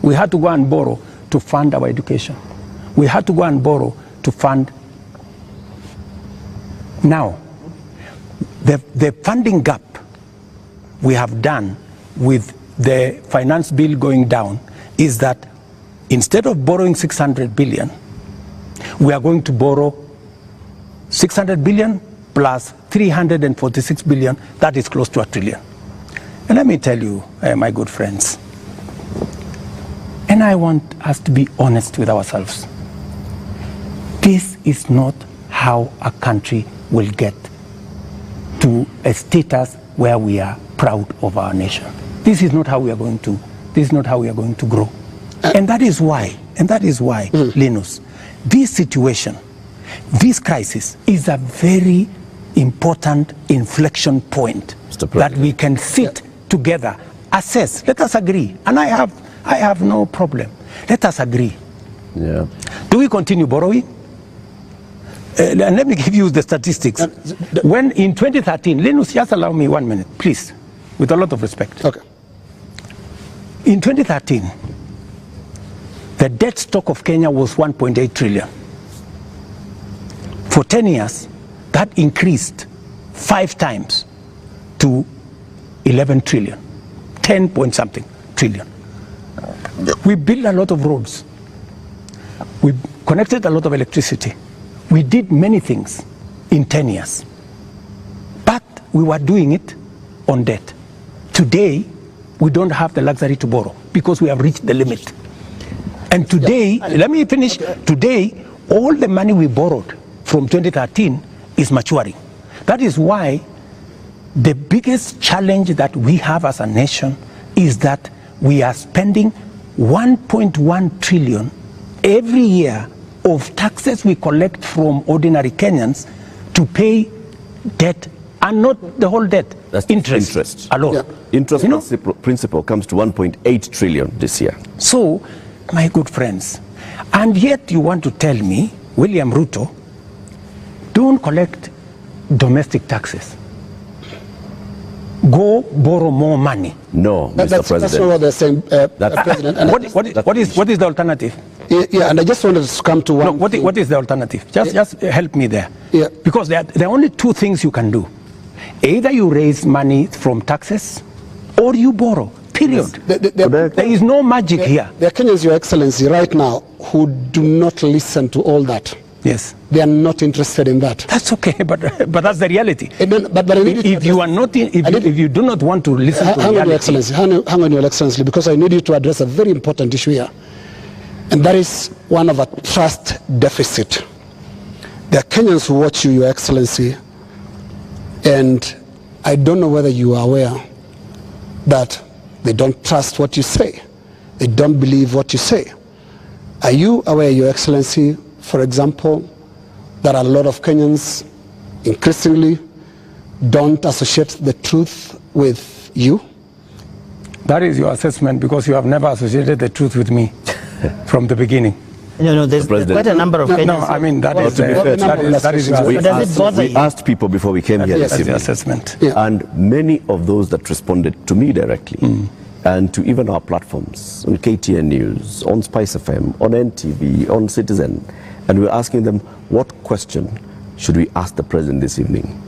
We had to go and borrow to fund our education. We had to go and borrow to fund. Now, the funding gap we have done with the finance bill going down is that instead of borrowing 600 billion, we are going to borrow 600 billion plus 346 billion, that is close to $1 trillion. And let me tell you, my good friends, and I want us to be honest with ourselves. This is not how a country will get to a status where we are proud of our nation. This is not how we are going to, this is not how we are going to grow. And that is why, Linus, this situation, this crisis is a very important inflection point that we can sit together, assess, let us agree, and I have no problem. Let us agree. Yeah. Do we continue borrowing? And let me give you the statistics. When in 2013, Linus, just allow me 1 minute, please, with a lot of respect. Okay. In 2013, the debt stock of Kenya was 1.8 trillion. For 10 years, that increased 5 times to 11 trillion, 10 point something trillion. We built a lot of roads. We connected a lot of electricity. We did many things in 10 years. But we were doing it on debt. Today, we don't have the luxury to borrow because we have reached the limit. And today, let me finish. Today, all the money we borrowed from 2013 is maturing. That is why the biggest challenge that we have as a nation is that we are spending 1.1 trillion every year of taxes we collect from ordinary Kenyans to pay debt, and not the whole debt. That's interest alone. Yeah. Interest principal comes to 1.8 trillion this year. So, my good friends, and yet you want to tell me, William Ruto, don't collect domestic taxes. Go borrow more money. No, Mr. President. That's not what they're saying, President. And what is the alternative? Yeah, and I just wanted to come to one. No, what is the alternative? Just help me there. Yeah. Because there are only two things you can do. Either you raise money from taxes or you borrow. Period. Yes. There is no magic here. There are Kenyans, Your Excellency, right now who do not listen to all that. Yes. They are not interested in that. That's okay, but that's the reality. But if you are not, if you do not want to listen to reality, Your Excellency, hang on, Your Excellency, because I need you to address a very important issue here, and that is one of a trust deficit. There are Kenyans who watch you, Your Excellency, and I don't know whether you are aware that they don't trust what you say. They don't believe what you say. Are you aware, Your Excellency, for example, that a lot of Kenyans increasingly don't associate the truth with you? That is your assessment, because you have never associated the truth with me from the beginning. No, there's quite a number of Kenyans. No, I mean, that is your We asked people before we came here this evening. Assessment. Yeah. And many of those that responded to me directly, and to even our platforms, on KTN News, on Spice FM, on NTV, on Citizen, and we were asking them, what question should we ask the president this evening?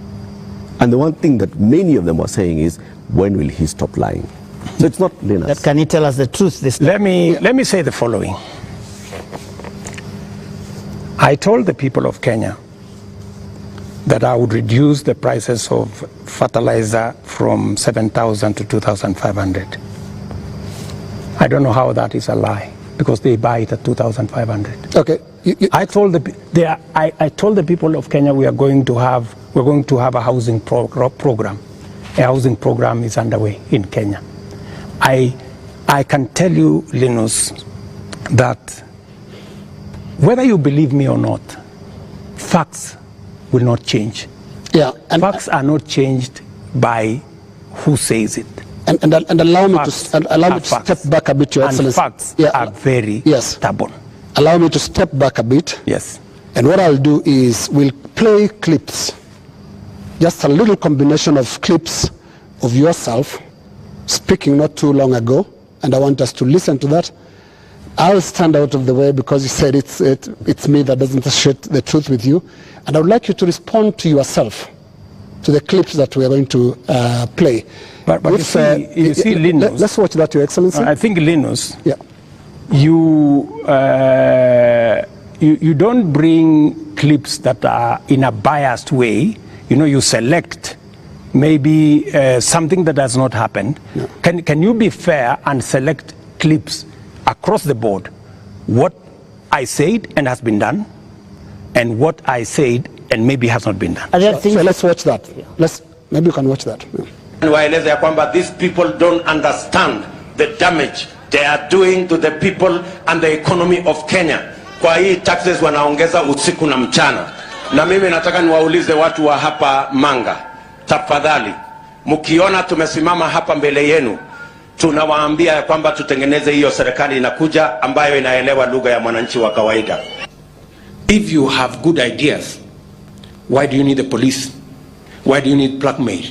And the one thing that many of them were saying is, when will he stop lying? So it's not Linus. Can he tell us the truth this time? Let me say the following. I told the people of Kenya that I would reduce the prices of fertilizer from 7,000 to 2,500. I don't know how that is a lie, because they buy it at 2,500. Okay. I told the people of Kenya we're going to have a housing program. A housing program is underway in Kenya. I can tell you, Linus, that whether you believe me or not, facts will not change. Yeah, and facts are not changed by who says it. And allow me to step back a bit, Your Excellency. Facts are very stubborn. Allow me to step back a bit. Yes. And what I'll do is we'll play clips, just a little combination of clips of yourself speaking not too long ago, and I want us to listen to that. I'll stand out of the way because you said it's me that doesn't share the truth with you, and I would like you to respond to yourself, to the clips that we are going to play. But you see, Linus, let's watch that, Your Excellency. I think, Linus, you don't bring clips that are in a biased way. You know, you select maybe something that has not happened. No. Can you be fair and select clips across the board? What I said and has been done, and what I said and maybe has not been done. So let's watch that. Maybe you can watch that. Waeleze ya kwamba these people don't understand the damage they are doing to the people and the economy of Kenya. Kwa hii taxes wanaongeza usiku na mchana. Na mimi nataka niwaulize watu wa hapa Manga, tafadhali, mkiona tumesimama hapa mbele yenu, tunawaambia ya kwamba tutengeneze hiyo serikali inakuja ambayo inaelewa lugha ya mwananchi wa kawaida. If you have good ideas, why do you need the police? Why do you need blackmail?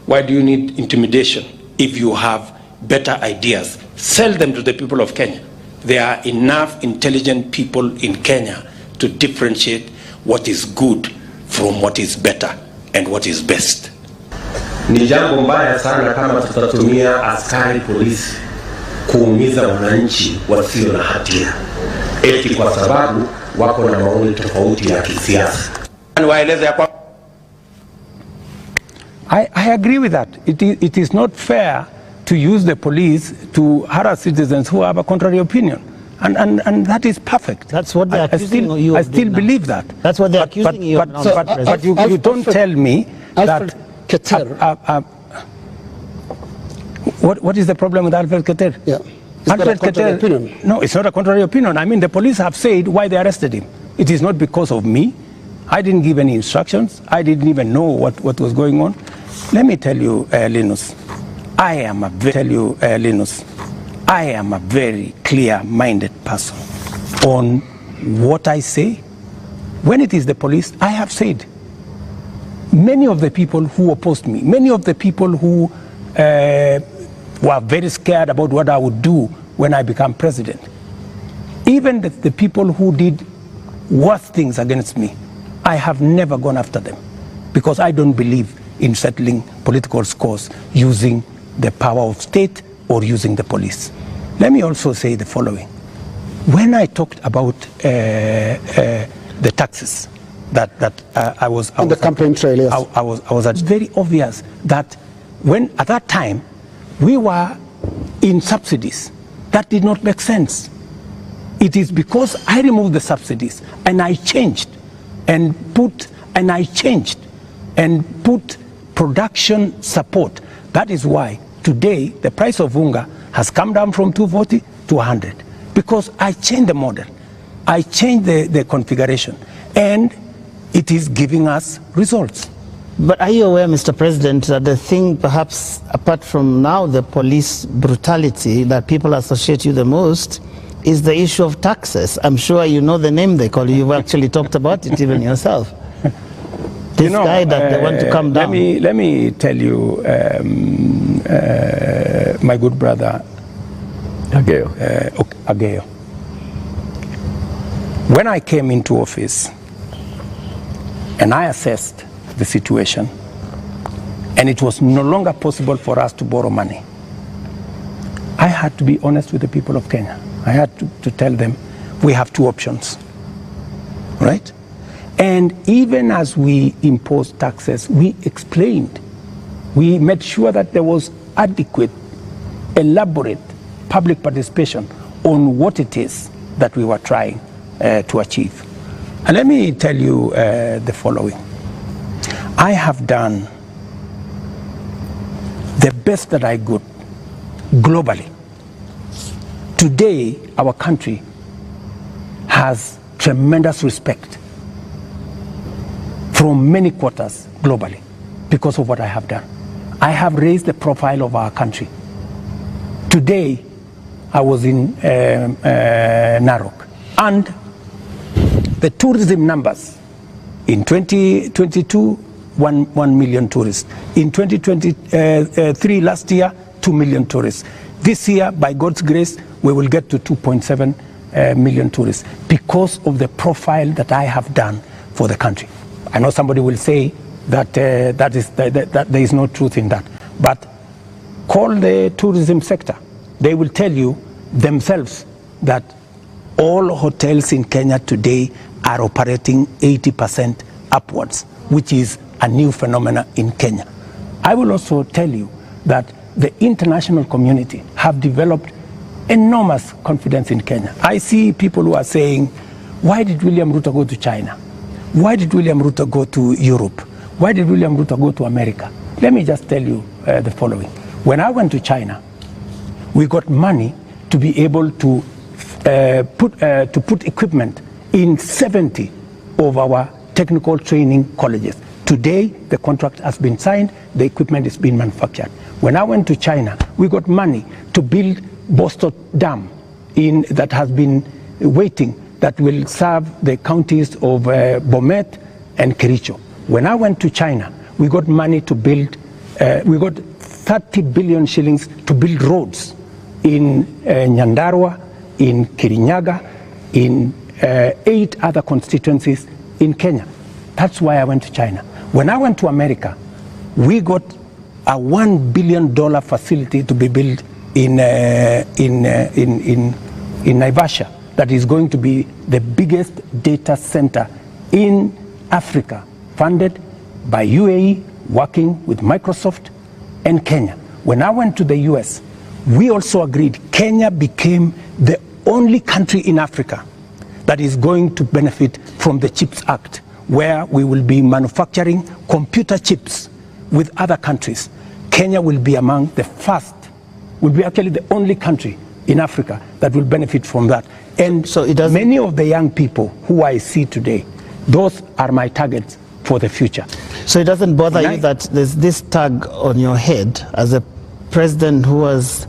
Why do you need intimidation? If you have better ideas, sell them to the people of Kenya. There are enough intelligent people in Kenya to differentiate what is good from what is better and what is best. Ni jambo mbaya sana kama tutatumia askari polisi kuumiza wananchi wasio na hatia eti kwa sababu wako na maoni tofauti ya kisiasa. Waeleze ya kwa I agree with that. It is not fair to use the police to harass citizens who have a contrary opinion. And that is perfect. That's what they're accusing you of. I still believe that. That's what they're accusing you of. But you don't tell me that... What is the problem with Alfred Keter? Yeah. Alfred Keter, no, it's not a contrary opinion. I mean, the police have said why they arrested him. It is not because of me. I didn't give any instructions. I didn't even know what was going on. Let me tell you, Linus, I am a very clear-minded person on what I say. When it is the police, I have said. Many of the people who opposed me, many of the people who were very scared about what I would do when I become president, even the people who did worse things against me, I have never gone after them because I don't believe in settling political scores using the power of state or using the police. Let me also say the following. When I talked about the taxes that I was on the campaign trail, yes. I was it's very obvious that when at that time we were in subsidies that did not make sense. It is because I removed the subsidies and I changed and put production support. That is why today the price of unga has come down from 240 to 100 because I changed the model. I changed the configuration and it is giving us results. But are you aware, Mr. President, that the thing perhaps apart from now the police brutality that people associate you the most is the issue of taxes? I'm sure you know the name they call you. You've actually talked about it even yourself. This guy that they want to come down. Let me tell you, my good brother, Ageo. When I came into office and I assessed the situation, and it was no longer possible for us to borrow money, I had to be honest with the people of Kenya. I had to tell them we have two options, right? And even as we imposed taxes, we explained, we made sure that there was adequate, elaborate public participation on what it is that we were trying to achieve. And let me tell you the following. I have done the best that I could globally. Today, our country has tremendous respect from many quarters globally because of what I have done. I have raised the profile of our country. Today, I was in Narok, and the tourism numbers in 2022, 1 million tourists. In 2023, last year, 2 million tourists. This year, by God's grace, we will get to 2.7 million tourists because of the profile that I have done for the country. I know somebody will say that, that there is no truth in that, but call the tourism sector. They will tell you themselves that all hotels in Kenya today are operating 80% upwards, which is a new phenomenon in Kenya. I will also tell you that the international community have developed enormous confidence in Kenya. I see people who are saying, why did William Ruto go to China? Why did William Ruto go to Europe? Why did William Ruto go to America? Let me just tell you the following. When I went to China, we got money to be able to put equipment in 70 of our technical training colleges. Today, the contract has been signed, the equipment is being manufactured. When I went to China, we got money to build Bosto Dam that has been waiting, that will serve the counties of Bomet and Kericho. When I went to China, we got money to build, we got 30 billion shillings to build roads in Nyandarua, in Kirinyaga, in 8 other constituencies in Kenya. That's why I went to China. When I went to America, we got a $1 billion facility to be built in Naivasha that is going to be the biggest data center in Africa, funded by UAE, working with Microsoft and Kenya. When I went to the US, we also agreed Kenya became the only country in Africa that is going to benefit from the CHIPS Act, where we will be manufacturing computer chips with other countries. Kenya will be among the first, will be actually the only country in Africa that will benefit from that. And so many of the young people who I see today, those are my targets for the future. So it doesn't bother you that there's this tag on your head as a president who has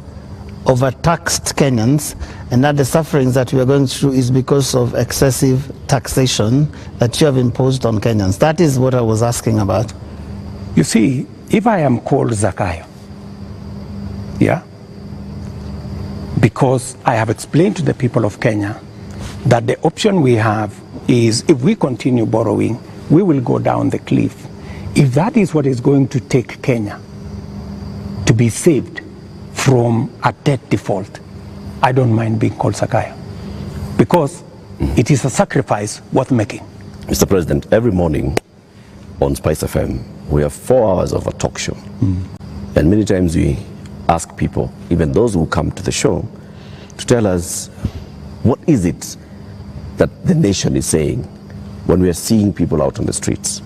overtaxed Kenyans, and that the sufferings that we are going through is because of excessive taxation that you have imposed on Kenyans? That is what I was asking about. You see, if I am called Zakayo, yeah, because I have explained to the people of Kenya that the option we have is, if we continue borrowing, we will go down the cliff. If that is what is going to take Kenya to be saved from a debt default, I don't mind being called Zakayo, because it is a sacrifice worth making. Mr. President, every morning on Spice FM, we have 4 hours of a talk show. And many times we ask people, even those who come to the show, to tell us what is it that the nation is saying when we are seeing people out on the streets.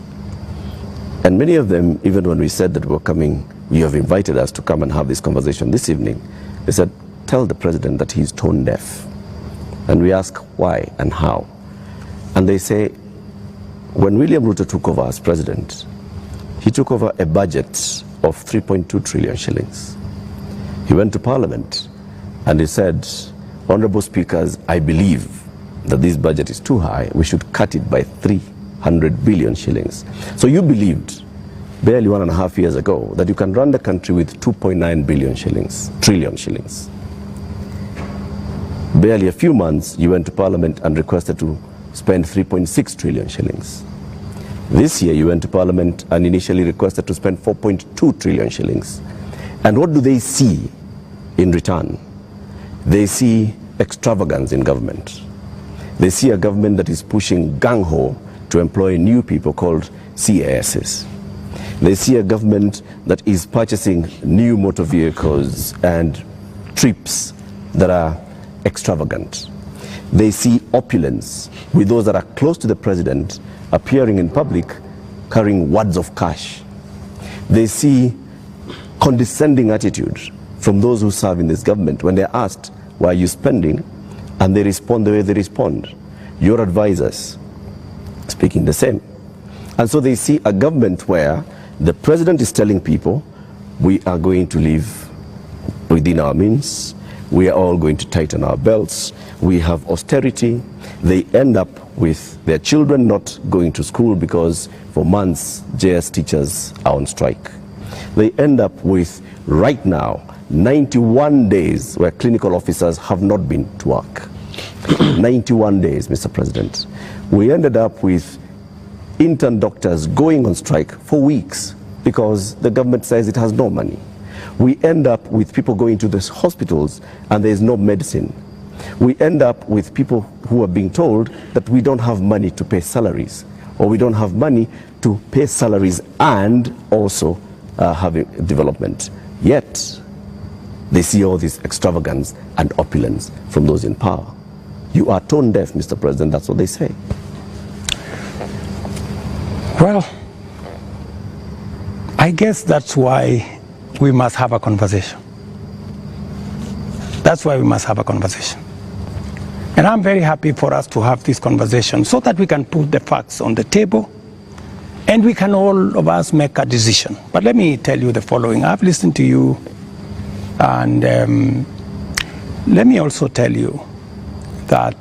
And many of them, even when we said that we're coming, you have invited us to come and have this conversation this evening, they said, tell the president that he's tone deaf. And we ask why and how. And they say, when William Ruto took over as president, he took over a budget of 3.2 trillion shillings. He went to Parliament and he said, Honorable Speakers, I believe that this budget is too high. We should cut it by 300 billion shillings. So you believed barely 1.5 years ago that you can run the country with 2.9 trillion shillings. Barely a few months, you went to Parliament and requested to spend 3.6 trillion shillings. This year, you went to Parliament and initially requested to spend 4.2 trillion shillings. And what do they see in return? They see extravagance in government. They see a government that is pushing gung-ho to employ new people called CASs. They see a government that is purchasing new motor vehicles and trips that are extravagant. They see opulence with those that are close to the president appearing in public carrying wads of cash. They see condescending attitude from those who serve in this government when they're asked, why are you spending? And they respond the way they respond. Your advisors speaking the same. And so they see a government where the president is telling people, we are going to live within our means, we are all going to tighten our belts, we have austerity. They end up with their children not going to school because for months JS teachers are on strike. They end up with, right now, 91 days where clinical officers have not been to work. 91 days, Mr. President. We ended up with intern doctors going on strike for weeks because the government says it has no money. We end up with people going to the hospitals and there is no medicine. We end up with people who are being told that we don't have money to pay salaries, or we don't have money to pay salaries and also having development. Yet, they see all this extravagance and opulence from those in power. You are tone deaf, Mr. President, that's what they say. Well, I guess that's why we must have a conversation. That's why we must have a conversation. And I'm very happy for us to have this conversation so that we can put the facts on the table and we can all of us make a decision. But let me tell you the following. I've listened to you, and let me also tell you that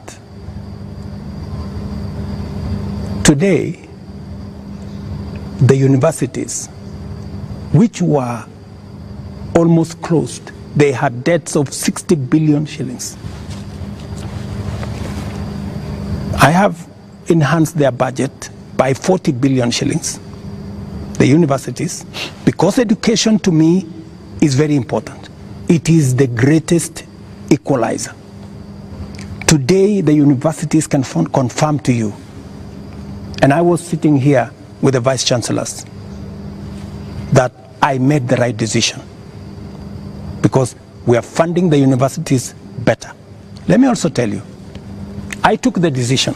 today the universities, which were almost closed, they had debts of 60 billion shillings. I have enhanced their budget by 40 billion shillings, the universities, because education to me is very important. It is the greatest equalizer. Today, the universities can confirm to you, and I was sitting here with the vice chancellors, that I made the right decision because we are funding the universities better. Let me also tell you, I took the decision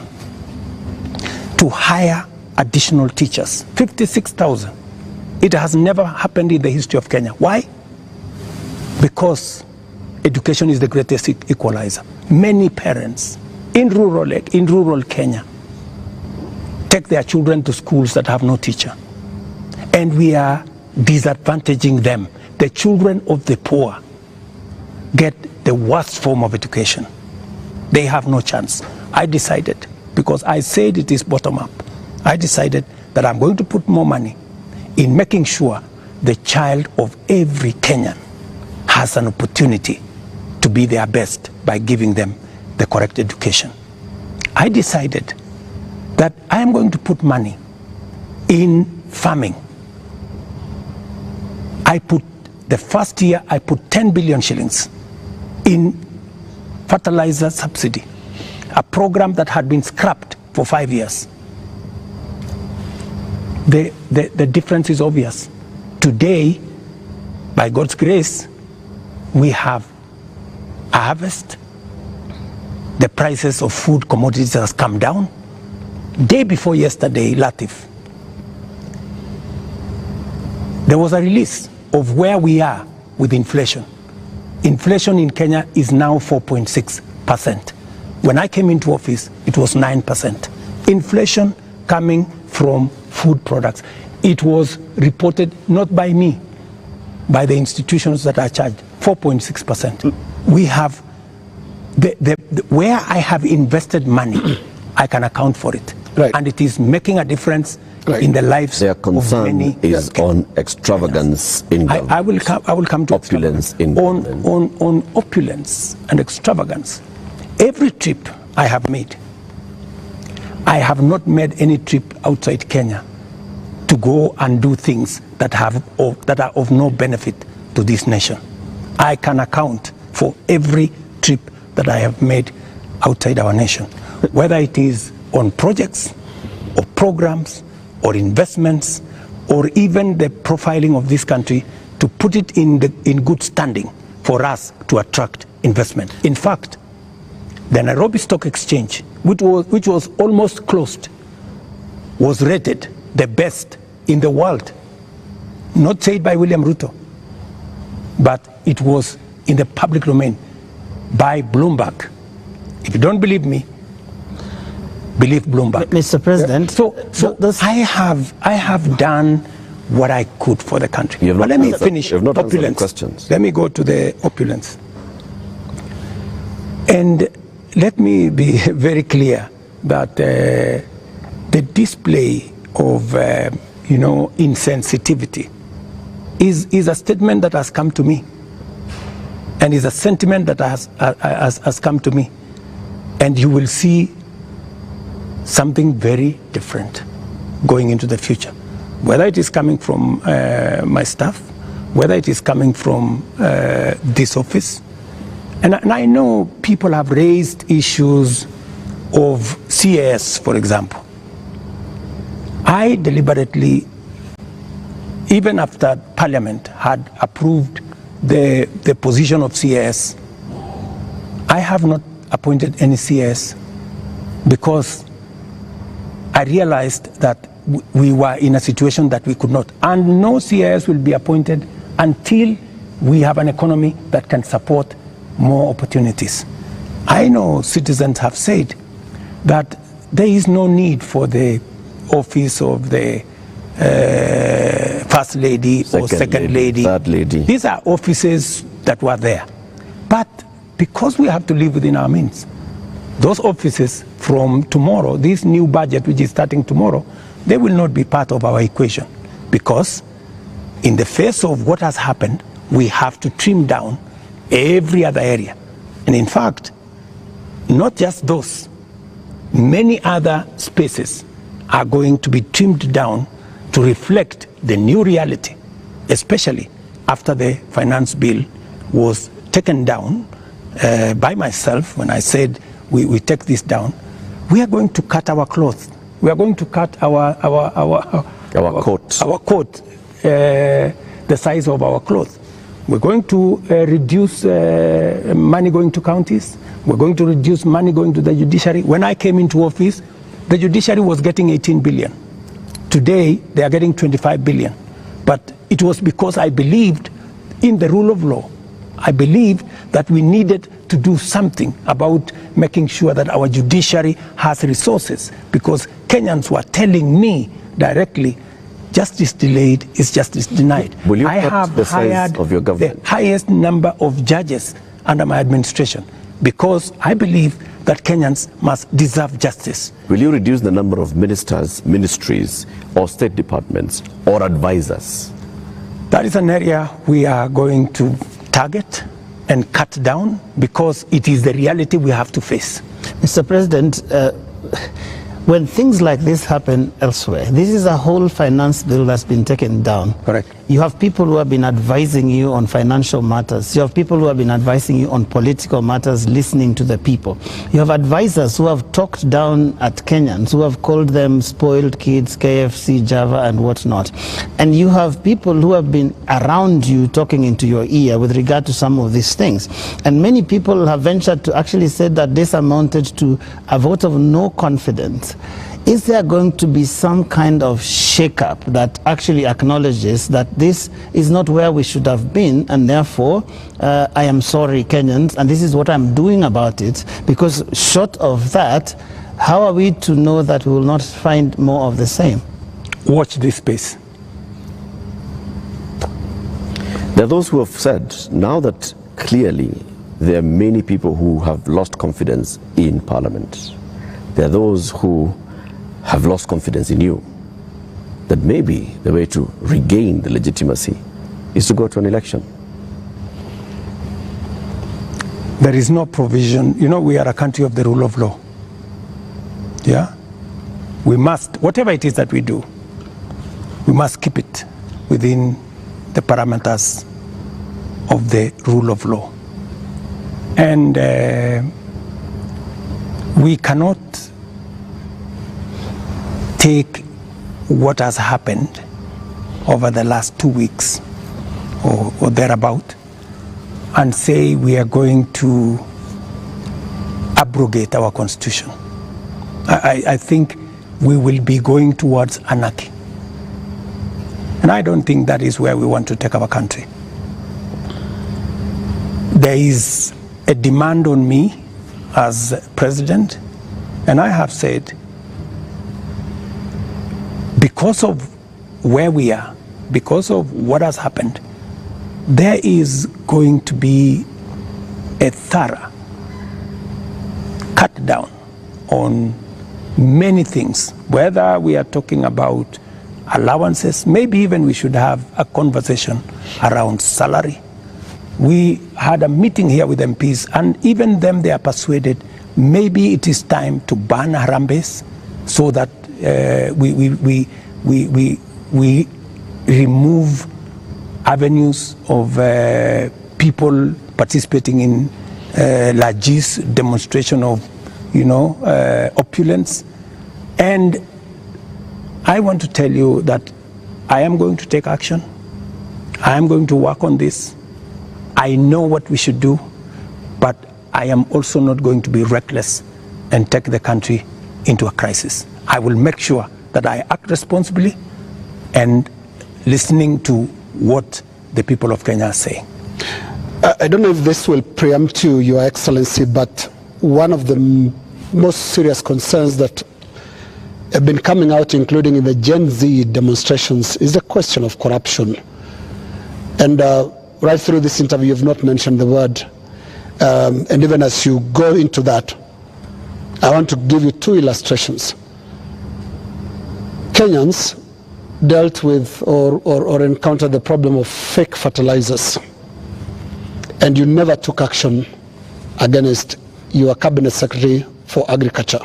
to hire additional teachers, 56,000. It has never happened in the history of Kenya. Why? Because education is the greatest equalizer. Many parents in rural Kenya take their children to schools that have no teacher. And we are disadvantaging them. The children of the poor get the worst form of education. They have no chance. I decided, because I said it is bottom up, I decided that I'm going to put more money in making sure the child of every Kenyan has an opportunity to be their best by giving them the correct education. I decided that I am going to put money in farming. The first year I put 10 billion shillings in fertilizer subsidy, a program that had been scrapped for 5 years. The difference is obvious. Today, by God's grace, we have a harvest. The prices of food commodities has come down. Day before yesterday, Latif, there was a release of where we are with inflation. Inflation in Kenya is now 4.6%. When I came into office, it was 9%. Inflation coming from food products. It was reported not by me, by the institutions that are charged, 4.6%. We have, where I have invested money, I can account for it. Right. And it is making a difference in the lives Their of concern many. is on extravagance in government. I will come to opulence in government. on opulence and extravagance. Every trip I have made, I have not made any trip outside Kenya to go and do things that are of no benefit to this nation. I can account for every trip that I have made outside our nation, whether it is on projects or programs or investments or even the profiling of this country to put it in good standing for us to attract investment. In fact, the Nairobi Stock Exchange, which was almost closed, was rated the best in the world. Not said by William Ruto, but it was in the public domain by Bloomberg. If you don't believe me, believe Bloomberg. Mr. President, So I have done what I could for the country. But let me finish opulence. Let me go to the opulence. And let me be very clear that the display of insensitivity is a statement that has come to me, and is a sentiment that has come to me, and you will see something very different going into the future, whether it is coming from my staff, whether it is coming from this office. And I know people have raised issues of CAS, for example. I deliberately, even after Parliament had approved the position of CAS, I have not appointed any CAS because I realized that we were in a situation that we could not. And no CAS will be appointed until we have an economy that can support more opportunities. I know citizens have said that there is no need for the office of the First Lady or Second Lady. Third Lady. These are offices that were there. But because we have to live within our means, those offices from tomorrow, this new budget which is starting tomorrow, they will not be part of our equation, because in the face of what has happened, we have to trim down every other area. And in fact, not just those, many other spaces are going to be trimmed down to reflect the new reality, especially after the finance bill was taken down by myself. When I said we take this down, we are going to cut our cloth. We are going to cut our coat, the size of our cloth. We're going to reduce money going to counties. We're going to reduce money going to the judiciary. When I came into office, the judiciary was getting 18 billion. Today, they are getting 25 billion. But it was because I believed in the rule of law. I believed that we needed to do something about making sure that our judiciary has resources, because Kenyans were telling me directly, justice delayed is justice denied. Will you I have the size hired of your government? The highest number of judges under my administration, because I believe that Kenyans must deserve justice. Will you reduce the number of ministers, ministries, or state departments, or advisors? That is an area we are going to target and cut down, because it is the reality we have to face. Mr. President, when things like this happen elsewhere, this is a whole finance bill that's been taken down. Correct. You have people who have been advising you on financial matters. You have people who have been advising you on political matters, listening to the people. You have advisors who have talked down at Kenyans, who have called them spoiled kids, KFC, Java, and whatnot. And you have people who have been around you talking into your ear with regard to some of these things. And many people have ventured to actually say that this amounted to a vote of no confidence. Is there going to be some kind of shake-up that actually acknowledges that this is not where we should have been, and therefore I am sorry, Kenyans, and this is what I'm doing about it? Because short of that, how are we to know that we will not find more of the same? Watch this space. There are those who have said, now that clearly there are many people who have lost confidence in Parliament, there are those who have lost confidence in you, that maybe the way to regain the legitimacy is to go to an election. There is no provision. You know, we are a country of the rule of law. Yeah? We must, whatever it is that we do, we must keep it within the parameters of the rule of law. And we cannot take what has happened over the last 2 weeks or thereabout and say we are going to abrogate our constitution. I think we will be going towards anarchy. And I don't think that is where we want to take our country. There is a demand on me as president, and I have said because of where we are, because of what has happened, there is going to be a thorough cut down on many things, whether we are talking about allowances, maybe even we should have a conversation around salary. We had a meeting here with MPs, and even them, they are persuaded maybe it is time to ban Harambes so that we remove avenues of people participating in largesse demonstration of, opulence. And I want to tell you that I am going to take action. I am going to work on this. I know what we should do, but I am also not going to be reckless and take the country into a crisis. I will make sure that I act responsibly and listening to what the people of Kenya are saying. I don't know if this will preempt you, Your Excellency, but one of the most serious concerns that have been coming out, including in the Gen Z demonstrations, is the question of corruption. And right through this interview, you've not mentioned the word. And even as you go into that, I want to give you two illustrations. Kenyans dealt with or encountered the problem of fake fertilizers, and you never took action against your cabinet secretary for agriculture.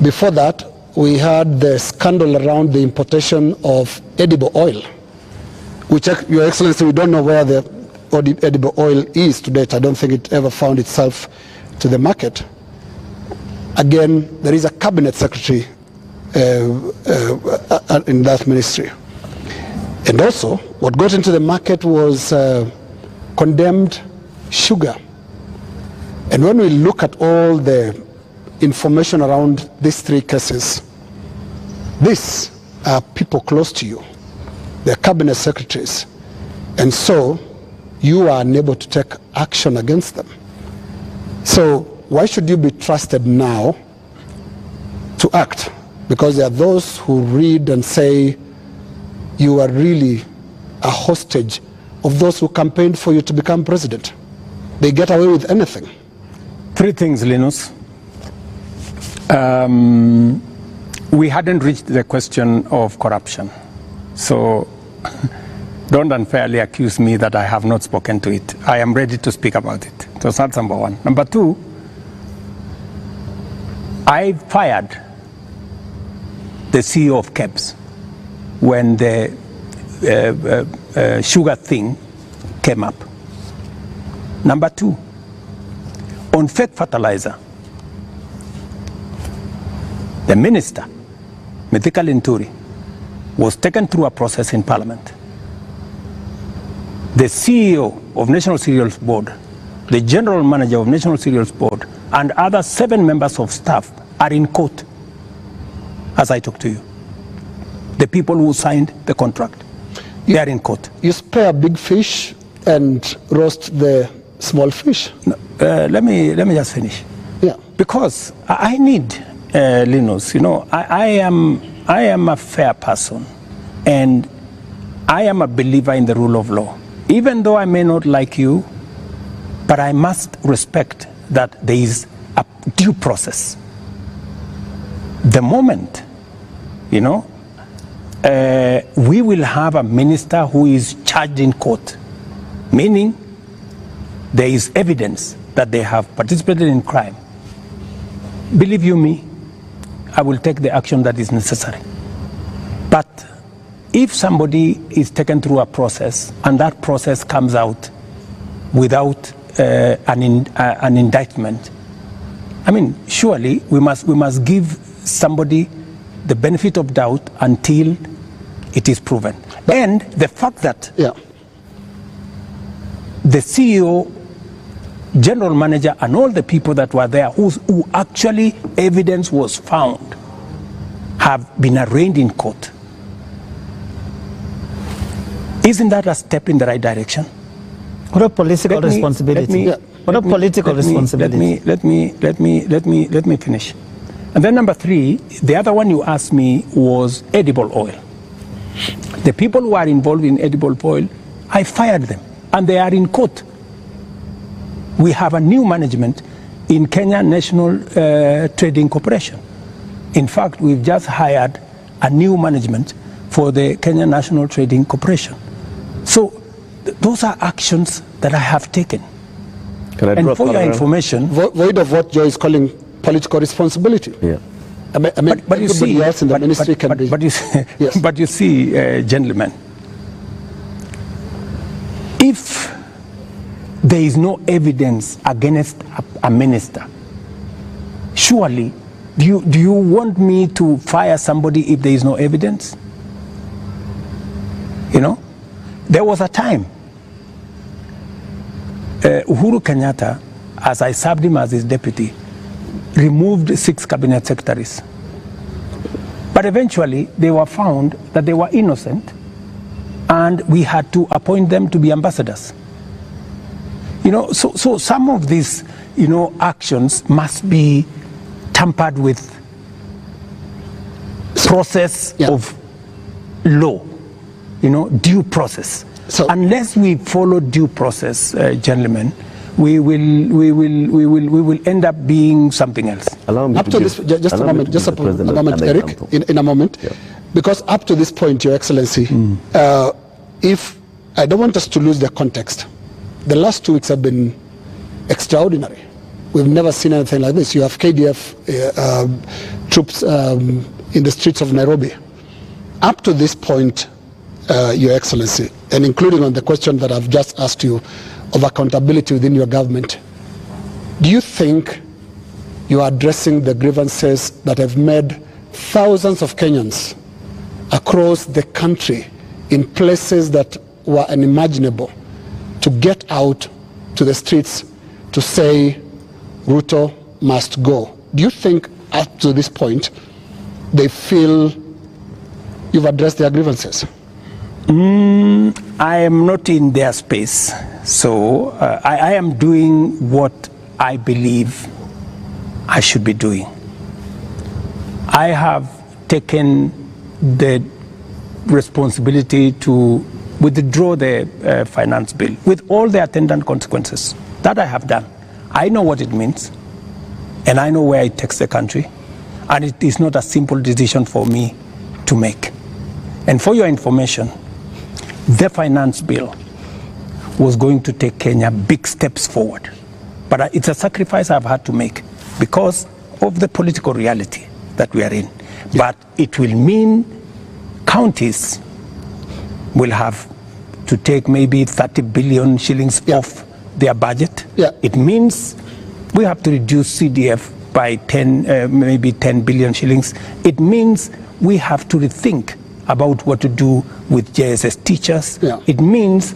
Before that, we had the scandal around the importation of edible oil, which, Your Excellency, we don't know where the edible oil is to date. I don't think it ever found itself to the market. Again, there is a cabinet secretary in that ministry. And also, what got into the market was condemned sugar. And when we look at all the information around these three cases, these are people close to you. They're cabinet secretaries. And so you are unable to take action against them. So why should you be trusted now to act? Because there are those who read and say you are really a hostage of those who campaigned for you to become president. They get away with anything. Three things, Linus. We hadn't reached the question of corruption. So don't unfairly accuse me that I have not spoken to it. I am ready to speak about it. So that's number one. Number two, I fired the CEO of KEBS when the sugar thing came up. Number two, on fake fertilizer, the minister, Mithika Linturi, was taken through a process in Parliament. The CEO of National Cereals Board, the General Manager of National Cereals Board, and other 7 members of staff are in court as I talk to you. The people who signed the contract, they are in court. You spare big fish and roast the small fish. No, let me just finish. Yeah. Because I need, Linus, I am a fair person, and I am a believer in the rule of law. Even though I may not like you, but I must respect that there is a due process. The moment, we will have a minister who is charged in court, meaning there is evidence that they have participated in crime. Believe you me, I will take the action that is necessary. But if somebody is taken through a process and that process comes out without an indictment, I mean, surely we must give somebody the benefit of doubt until it is proven. But, and the fact that the CEO, general manager, and all the people that were there who actually evidence was found have been arraigned in court. Isn't that a step in the right direction? What a political responsibility. What a political responsibility. Let me finish. And then number three, the other one you asked me was edible oil. The people who are involved in edible oil, I fired them, and they are in court. We have a new management in Kenya National Trading Corporation. In fact, we've just hired a new management for the Kenya National Trading Corporation. So those are actions that I have taken. And for your information, void of what Joe is calling political responsibility. Yeah. I mean, but you see, else in the ministry can be. Yes. But you see, gentlemen, if there is no evidence against a minister, surely, do you want me to fire somebody if there is no evidence? You know, there was a time, Uhuru Kenyatta, as I served him as his deputy, removed 6 cabinet secretaries. But eventually, they were found that they were innocent, and we had to appoint them to be ambassadors. You know, so some of these, you know, actions must be tampered with process of law, you know, due process. So unless we follow due process, gentlemen, we will end up being something else. Allow me up to this, just a moment, Eric, in a moment, yeah. Because up to this point, Your Excellency, if I don't want us to lose the context, the last 2 weeks have been extraordinary. We've never seen anything like this. You have KDF troops in the streets of Nairobi. Up to this point, Your Excellency, and including on the question that I've just asked you of accountability within your government, do you think you are addressing the grievances that have made thousands of Kenyans across the country in places that were unimaginable to get out to the streets to say Ruto must go? Do you think up to this point they feel you've addressed their grievances? I am not in their space, so I am doing what I believe I should be doing. I have taken the responsibility to withdraw the finance bill with all the attendant consequences. That I have done. I know what it means, and I know where it takes the country, and it is not a simple decision for me to make. And for your information, the finance bill was going to take Kenya big steps forward. But it's a sacrifice I've had to make because of the political reality that we are in. Yeah. But it will mean counties will have to take maybe 30 billion shillings off their budget. Yeah. It means we have to reduce CDF by maybe 10 billion shillings. It means we have to rethink about what to do with JSS teachers. Yeah. It means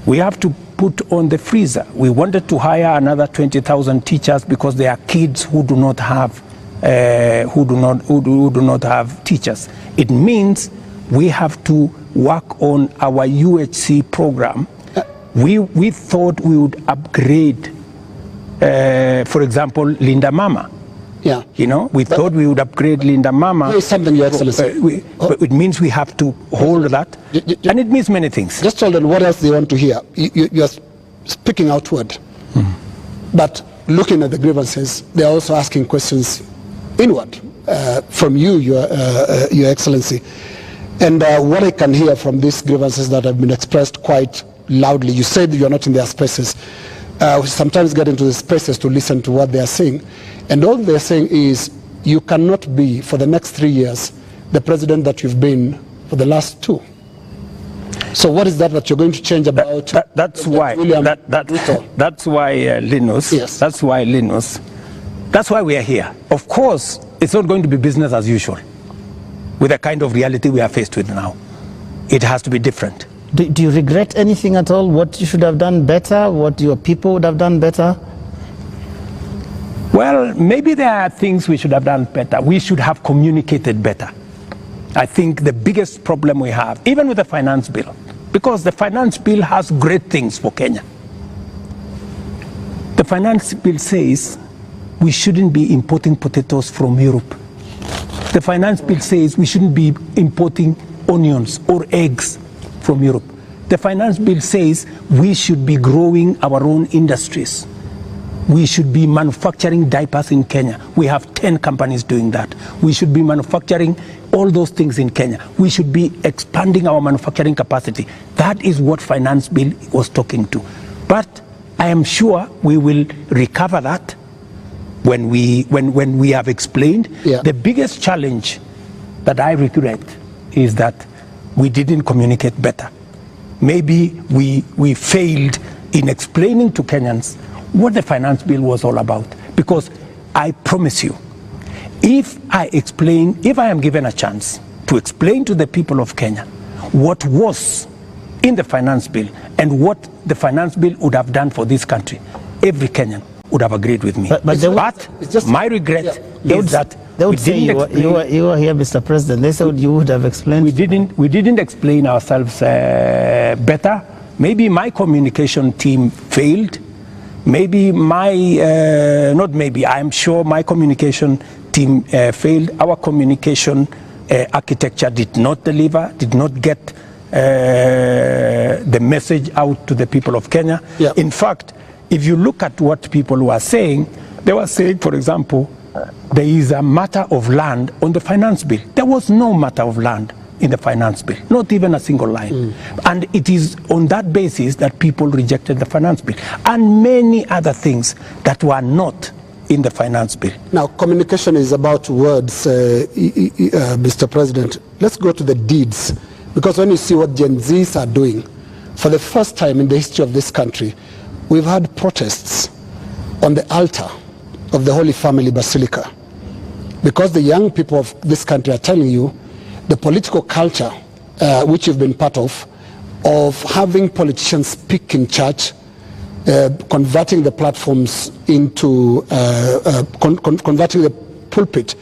we have to put on the freezer. We wanted to hire another 20,000 teachers because there are kids who do not have who do not have teachers. It means we have to work on our UHC program. We thought we would upgrade, for example, Linda Mama. Yeah. You know, we thought we would upgrade Linda Mama. There is something, Your Excellency. But it means we have to hold that, and it means many things. Just hold on, what else do you want to hear? You are speaking outward, but looking at the grievances, they are also asking questions inward from you, Your Excellency. And what I can hear from these grievances that have been expressed quite loudly, you said you are not in their spaces. We sometimes get into the spaces to listen to what they are saying. And all they're saying is, you cannot be, for the next 3 years, the president that you've been for the last 2. So what is that you're going to change about? That's why Linus. Yes. That's why Linus. That's why we are here. Of course, it's not going to be business as usual with the kind of reality we are faced with now. It has to be different. Do you regret anything at all? What you should have done better? What your people would have done better? Well, maybe there are things we should have done better. We should have communicated better. I think the biggest problem we have, even with the finance bill, because the finance bill has great things for Kenya. The finance bill says we shouldn't be importing potatoes from Europe. The finance bill says we shouldn't be importing onions or eggs from Europe. The finance bill says we should be growing our own industries. We should be manufacturing diapers in Kenya. We have 10 companies doing that. We should be manufacturing all those things in Kenya. We should be expanding our manufacturing capacity. That is what finance bill was talking to. But I am sure we will recover that when we have explained. Yeah. The biggest challenge that I regret is that we didn't communicate better. Maybe we failed in explaining to Kenyans what the finance bill was all about. Because I promise you, if I am given a chance to explain to the people of Kenya what was in the finance bill and what the finance bill would have done for this country, every Kenyan would have agreed with me. But my regret is that they would say you were here, Mr. President. They said you would have explained. We didn't explain ourselves better. Maybe my communication team failed. Maybe I'm sure my communication team failed. Our communication architecture did not deliver, did not get the message out to the people of Kenya. Yeah. In fact, if you look at what people were saying, they were saying, for example, there is a matter of land on the finance bill. There was no matter of land in the finance bill, not even a single line. And it is on that basis that people rejected the finance bill and many other things that were not in the finance bill. Now, communication is about words, Mr. President. Let's go to the deeds, because when you see what Gen Zs are doing, for the first time in the history of this country, we've had protests on the altar of the Holy Family Basilica, because the young people of this country are telling you the political culture, which you've been part of having politicians speak in church, converting the platforms into, converting the pulpit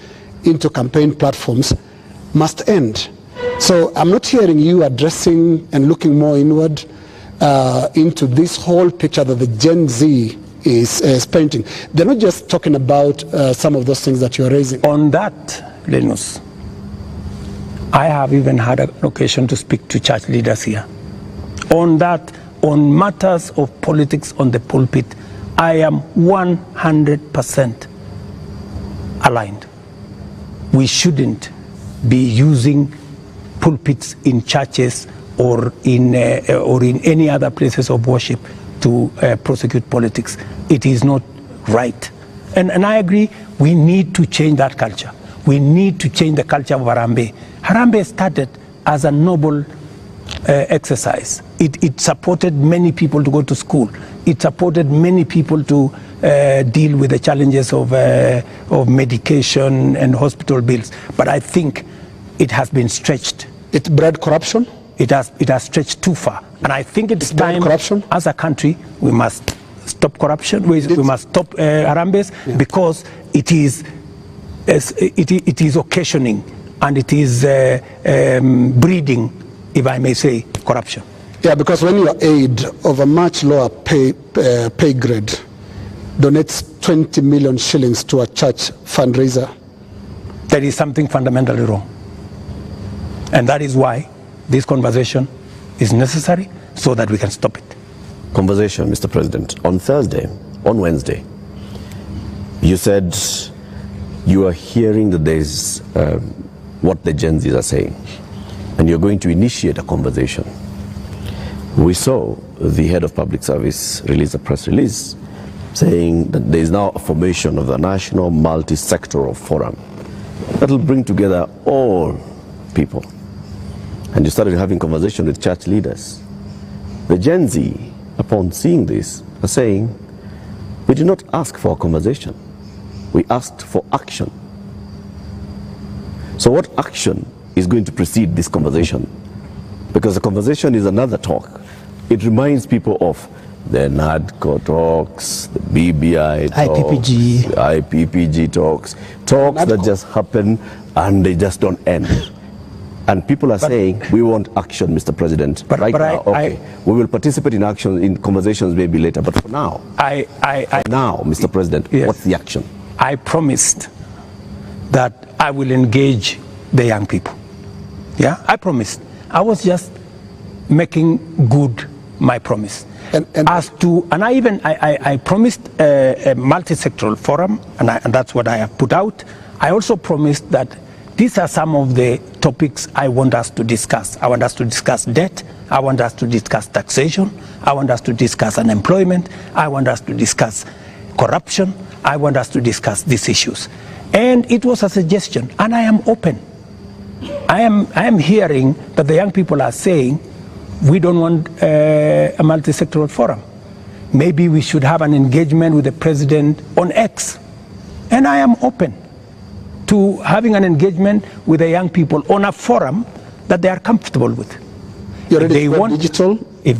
into campaign platforms, must end. So I'm not hearing you addressing and looking more inward into this whole picture that the Gen Z is painting. They're not just talking about some of those things that you're raising. On that, Linus, I have even had an occasion to speak to church leaders here. On that, on matters of politics on the pulpit, I am 100% aligned. We shouldn't be using pulpits in churches or in any other places of worship to prosecute politics. It is not right. And I agree, we need to change that culture. We need to change the culture of Harambee. Harambee started as a noble exercise. It supported many people to go to school. It supported many people to deal with the challenges of medication and hospital bills. But I think it has been stretched. It bred corruption? It has stretched too far. And I think it's time, corruption? As a country, we must stop corruption. We must stop Harambees, because it is occasioning and it is breeding, if I may say, corruption. Yeah, because when your aid of a much lower pay grade donates 20 million shillings to a church fundraiser, there is something fundamentally wrong. And that is why this conversation is necessary, so that we can stop it. Conversation, Mr. President. On Wednesday, you said you are hearing that there is what the Gen Zs are saying, and you're going to initiate a conversation. We saw the head of public service release a press release saying that there is now a formation of the National Multi-Sectoral Forum that will bring together all people. And you started having conversation with church leaders. The Gen Z, upon seeing this, are saying, we did not ask for a conversation. We asked for action. So what action is going to precede this conversation? Because the conversation is another talk. It reminds people of the NADCO talks, the BBI talks, IPPG talks that just happen and they just don't end. And people are saying, we want action, Mr. President. We will participate in action, in conversations maybe later, but for now, now, Mr. President, yes. What's the action? I promised that I will engage the young people. Yeah, I promised. I was just making good my promise. And I promised a multi-sectoral forum, and that's what I have put out. I also promised that these are some of the topics I want us to discuss. I want us to discuss debt. I want us to discuss taxation. I want us to discuss unemployment. I want us to discuss corruption. I want us to discuss these issues. And it was a suggestion, and I am open. I am hearing that the young people are saying, we don't want a multi-sectoral forum. Maybe we should have an engagement with the president on X. And I am open to having an engagement with the young people on a forum that they are comfortable with. You're ready to go digital? If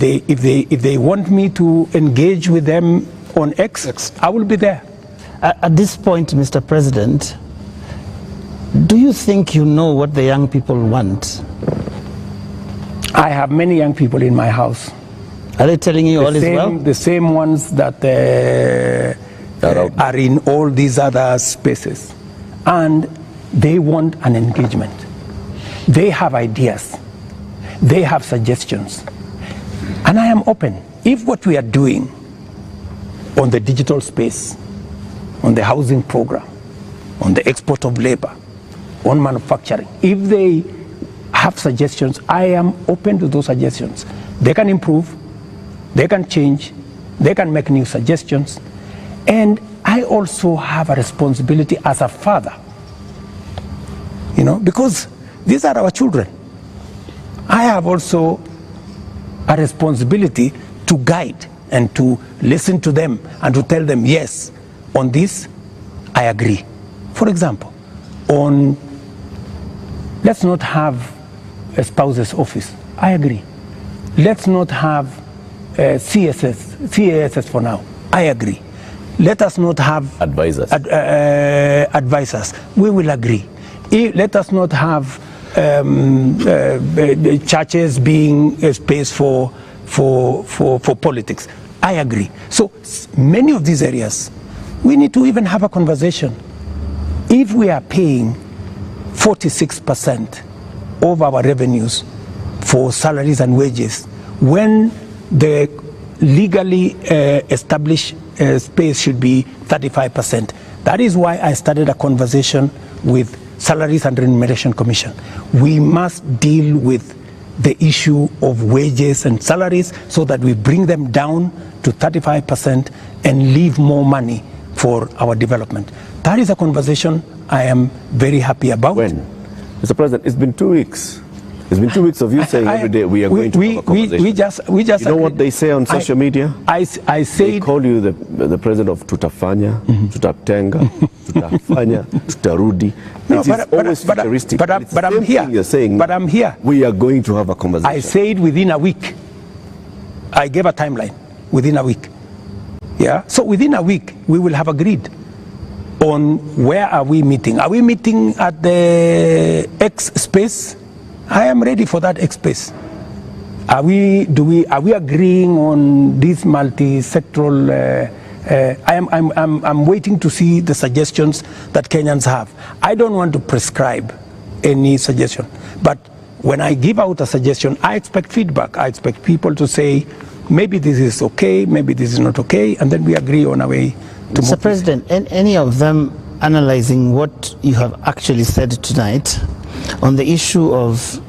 they want me to engage with them on X, I will be there. At this point, Mr. President, do you think you know what the young people want? I have many young people in my house. Are they telling you all is well? The same ones that are in all these other spaces. And they want an engagement. They have ideas. They have suggestions. And I am open. If what we are doing on the digital space, on the housing program, on the export of labor, on manufacturing, if they have suggestions, I am open to those suggestions. They can improve, they can change, they can make new suggestions. And I also have a responsibility as a father, you know, because these are our children. I have also a responsibility to guide and to listen to them and to tell them, yes, on this, I agree. For example, on let's not have a spouse's office. I agree. Let's not have CASS for now. I agree. Let us not have advisors. Advisors. We will agree. Let us not have churches being a space for politics. I agree. So many of these areas, we need to even have a conversation. If we are paying 46% of our revenues for salaries and wages, when the legally established space should be 35%. That is why I started a conversation with Salaries and Remuneration Commission. We must deal with the issue of wages and salaries so that we bring them down to 35% and leave more money for our development. That is a conversation I am very happy about. When? Mr. President, it's been 2 weeks. It's been 2 weeks of you saying every day we are going to have a conversation. We just you know what they say on social media? I say they call you the president of tutafanya, tutatenga, tutafanya, tutarudi. No, it is always futuristic. But I'm here. You're saying but I'm here. We are going to have a conversation. I said within a week. I gave a timeline. Within a week. Yeah. So within a week we will have agreed on where are we meeting. Are we meeting at the X space? I am ready for that X space. Are we agreeing on this multi-sectoral? I'm waiting to see the suggestions that Kenyans have. I don't want to prescribe any suggestion, but when I give out a suggestion, I expect feedback. I expect people to say, maybe this is okay, maybe this is not okay, and then we agree on a way to move. Mr. President, any of them analyzing what you have actually said tonight on the issue of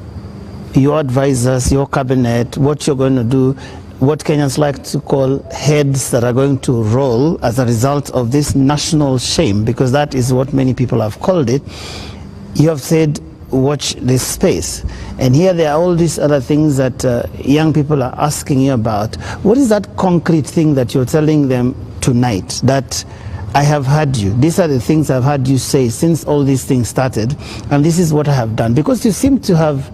your advisors, your cabinet, what you're going to do, what Kenyans like to call heads that are going to roll as a result of this national shame, because that is what many people have called it. You have said, watch this space. And here there are all these other things that young people are asking you about. What is that concrete thing that you're telling them tonight that I have heard you? These are the things I've heard you say since all these things started, and this is what I have done. Because you seem to have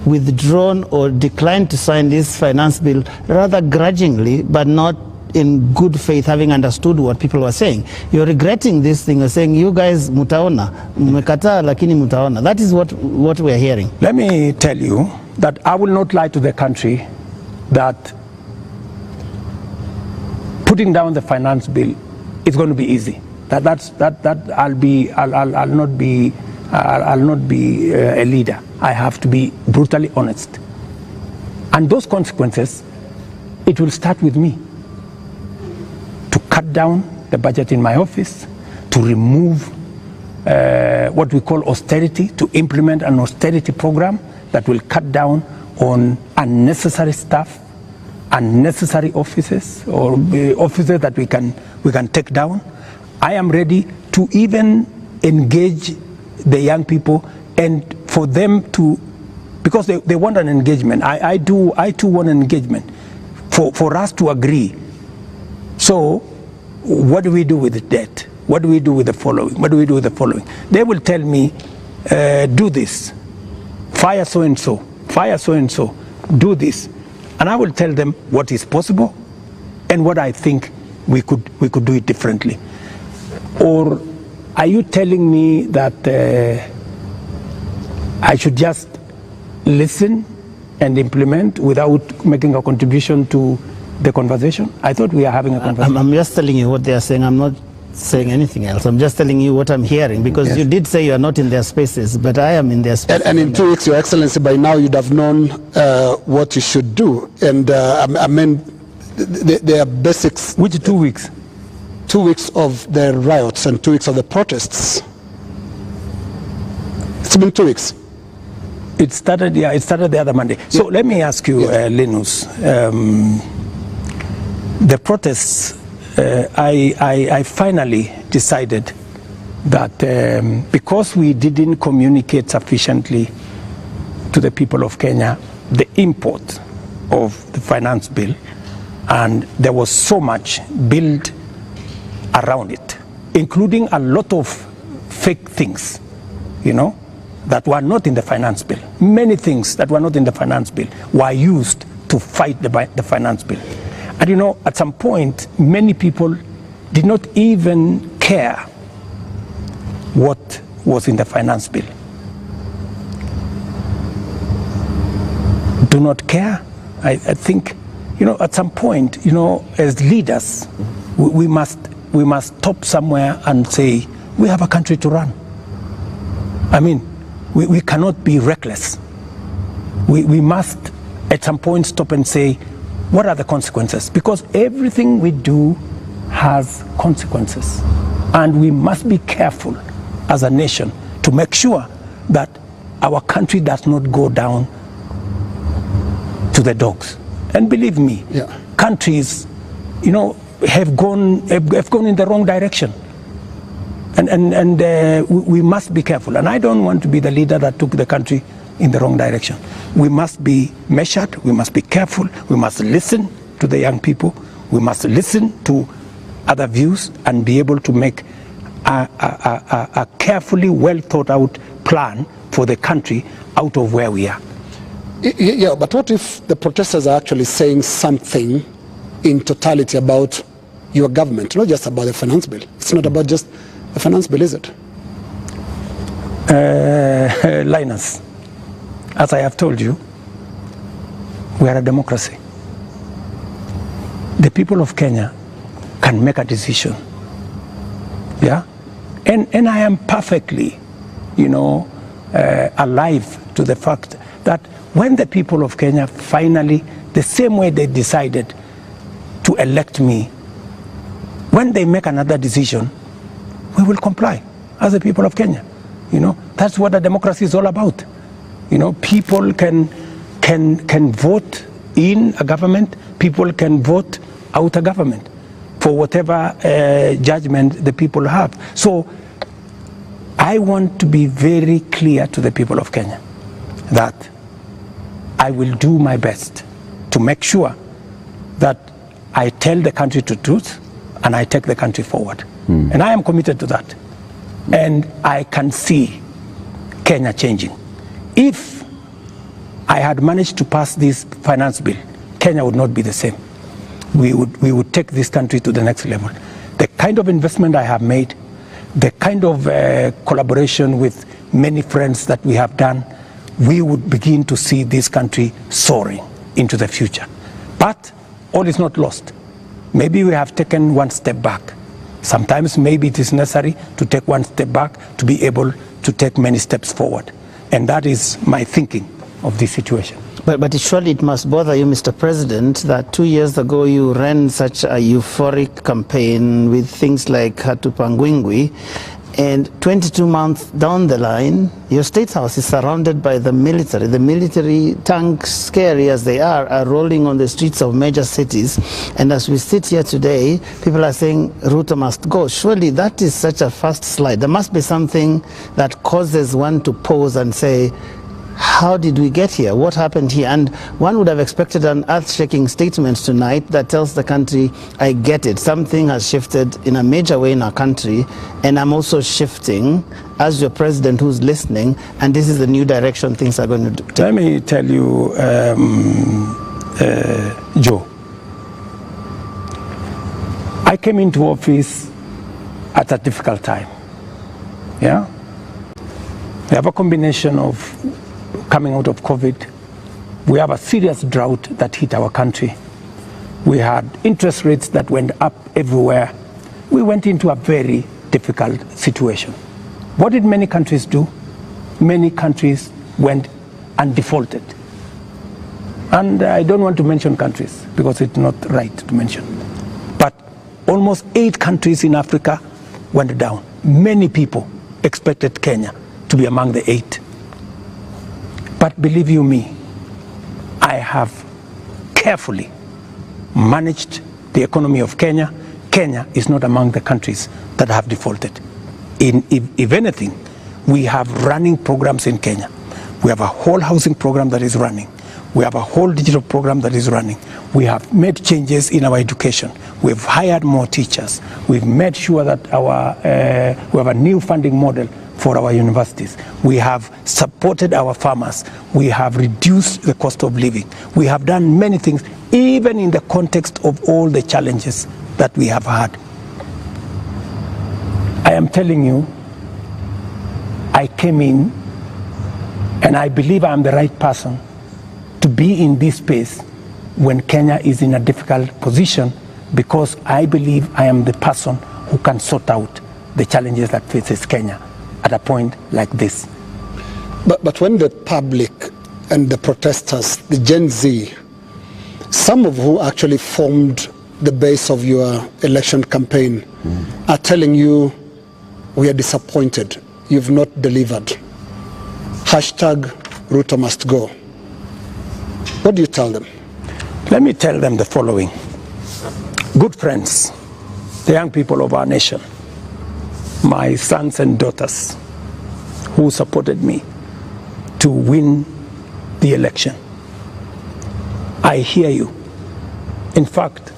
withdrawn or declined to sign this finance bill rather grudgingly, but not in good faith, having understood what people were saying. You're regretting this thing. You're saying, you guys mutaona, mmekataa lakini mutaona. That is what we're hearing. Let me tell you that I will not lie to the country that putting down the finance bill is going to be easy. I'll not be a leader. I have to be brutally honest. And those consequences, it will start with me. To cut down the budget in my office, to remove what we call austerity, to implement an austerity program that will cut down on unnecessary stuff, unnecessary offices, or offices that we can take down. I am ready to even engage the young people and for them to, because they want an engagement. I too want an engagement for us to agree. So what do we do with the debt? What do we do with the following? What do we do with the following? They will tell me, do this, fire so-and-so, fire so-and-so, do this. And I will tell them what is possible and what I think we could do it differently. Or are you telling me that I should just listen and implement without making a contribution to the conversation? I thought we are having a conversation. I'm just telling you what they are saying. I'm not saying anything else. I'm just telling you what I'm hearing, because yes, you did say you are not in their spaces, but I am in their spaces. And in 2 weeks, Your Excellency, by now you'd have known what you should do. And I mean, there are basics. Which 2 weeks? 2 weeks of the riots and 2 weeks of the protests. It's been 2 weeks. It started the other Monday. So let me ask you, Linus, the protests, I finally decided that because we didn't communicate sufficiently to the people of Kenya the import of the finance bill, and there was so much built around it, including a lot of fake things, that were not in the finance bill. Many things that were not in the finance bill were used to fight the finance bill. And at some point, many people did not even care what was in the finance bill. Do not care. I think, at some point, as leaders, we must stop somewhere and say, we have a country to run. I mean, we cannot be reckless. We must, at some point, stop and say, what are the consequences? Because everything we do has consequences. And we must be careful as a nation to make sure that our country does not go down to the dogs. And believe me, countries, have gone in the wrong direction. And we must be careful. And I don't want to be the leader that took the country in the wrong direction. We must be measured, we must be careful, we must listen to the young people, we must listen to other views and be able to make a carefully well thought out plan for the country out of where we are. Yeah, but what if the protesters are actually saying something in totality about your government, not just about the finance bill? It's not about just the finance bill, is it? Linus, as I have told you, we are a democracy. The people of Kenya can make a decision. Yeah? And I am perfectly, alive to the fact that when the people of Kenya finally, the same way they decided to elect me, when they make another decision, we will comply as the people of Kenya. That's what a democracy is all about. People can vote in a government, people can vote out a government for whatever judgment the people have. So I want to be very clear to the people of Kenya that I will do my best to make sure that I tell the country the truth and I take the country forward. And I am committed to that. And I can see Kenya changing. If I had managed to pass this finance bill, Kenya would not be the same. We would take this country to the next level. The kind of investment I have made, the kind of collaboration with many friends that we have done, we would begin to see this country soaring into the future. But all is not lost. Maybe we have taken one step back. Sometimes maybe it is necessary to take one step back to be able to take many steps forward. And that is my thinking of this situation. But surely it must bother you, Mr. President, that 2 years ago you ran such a euphoric campaign with things like Hatupangwingwi, and 22 months down the line, your State House is surrounded by the military. The military tanks, scary as they are rolling on the streets of major cities. And as we sit here today, people are saying Ruto must go. Surely that is such a fast slide. There must be something that causes one to pause and say, how did we get here? What happened here? And one would have expected an earth-shaking statement tonight that tells the country, I get it. Something has shifted in a major way in our country, and I'm also shifting as your president who's listening, and this is the new direction things are going to take. Let me tell you, Joe, I came into office at a difficult time. Yeah? We have a combination of coming out of COVID. We have a serious drought that hit our country. We had interest rates that went up everywhere. We went into a very difficult situation. What did many countries do? Many countries went and defaulted. And I don't want to mention countries because it's not right to mention. But almost 8 countries in Africa went down. Many people expected Kenya to be among the 8. But believe you me, I have carefully managed the economy of Kenya. Kenya is not among the countries that have defaulted. If anything, we have running programs in Kenya. We have a whole housing program that is running. We have a whole digital program that is running. We have made changes in our education. We've hired more teachers. We've made sure that we have a new funding model for our universities. We have supported our farmers. We have reduced the cost of living. We have done many things, even in the context of all the challenges that we have had. I am telling you, I came in, and I believe I'm the right person to be in this space when Kenya is in a difficult position, because I believe I am the person who can sort out the challenges that faces Kenya at a point like this. But when the public and the protesters, the Gen Z, some of who actually formed the base of your election campaign, are telling you, we are disappointed, you've not delivered. Hashtag Ruto must go. What do you tell them? Let me tell them the following. Good friends, the young people of our nation, my sons and daughters who supported me to win the election, I hear you. In fact,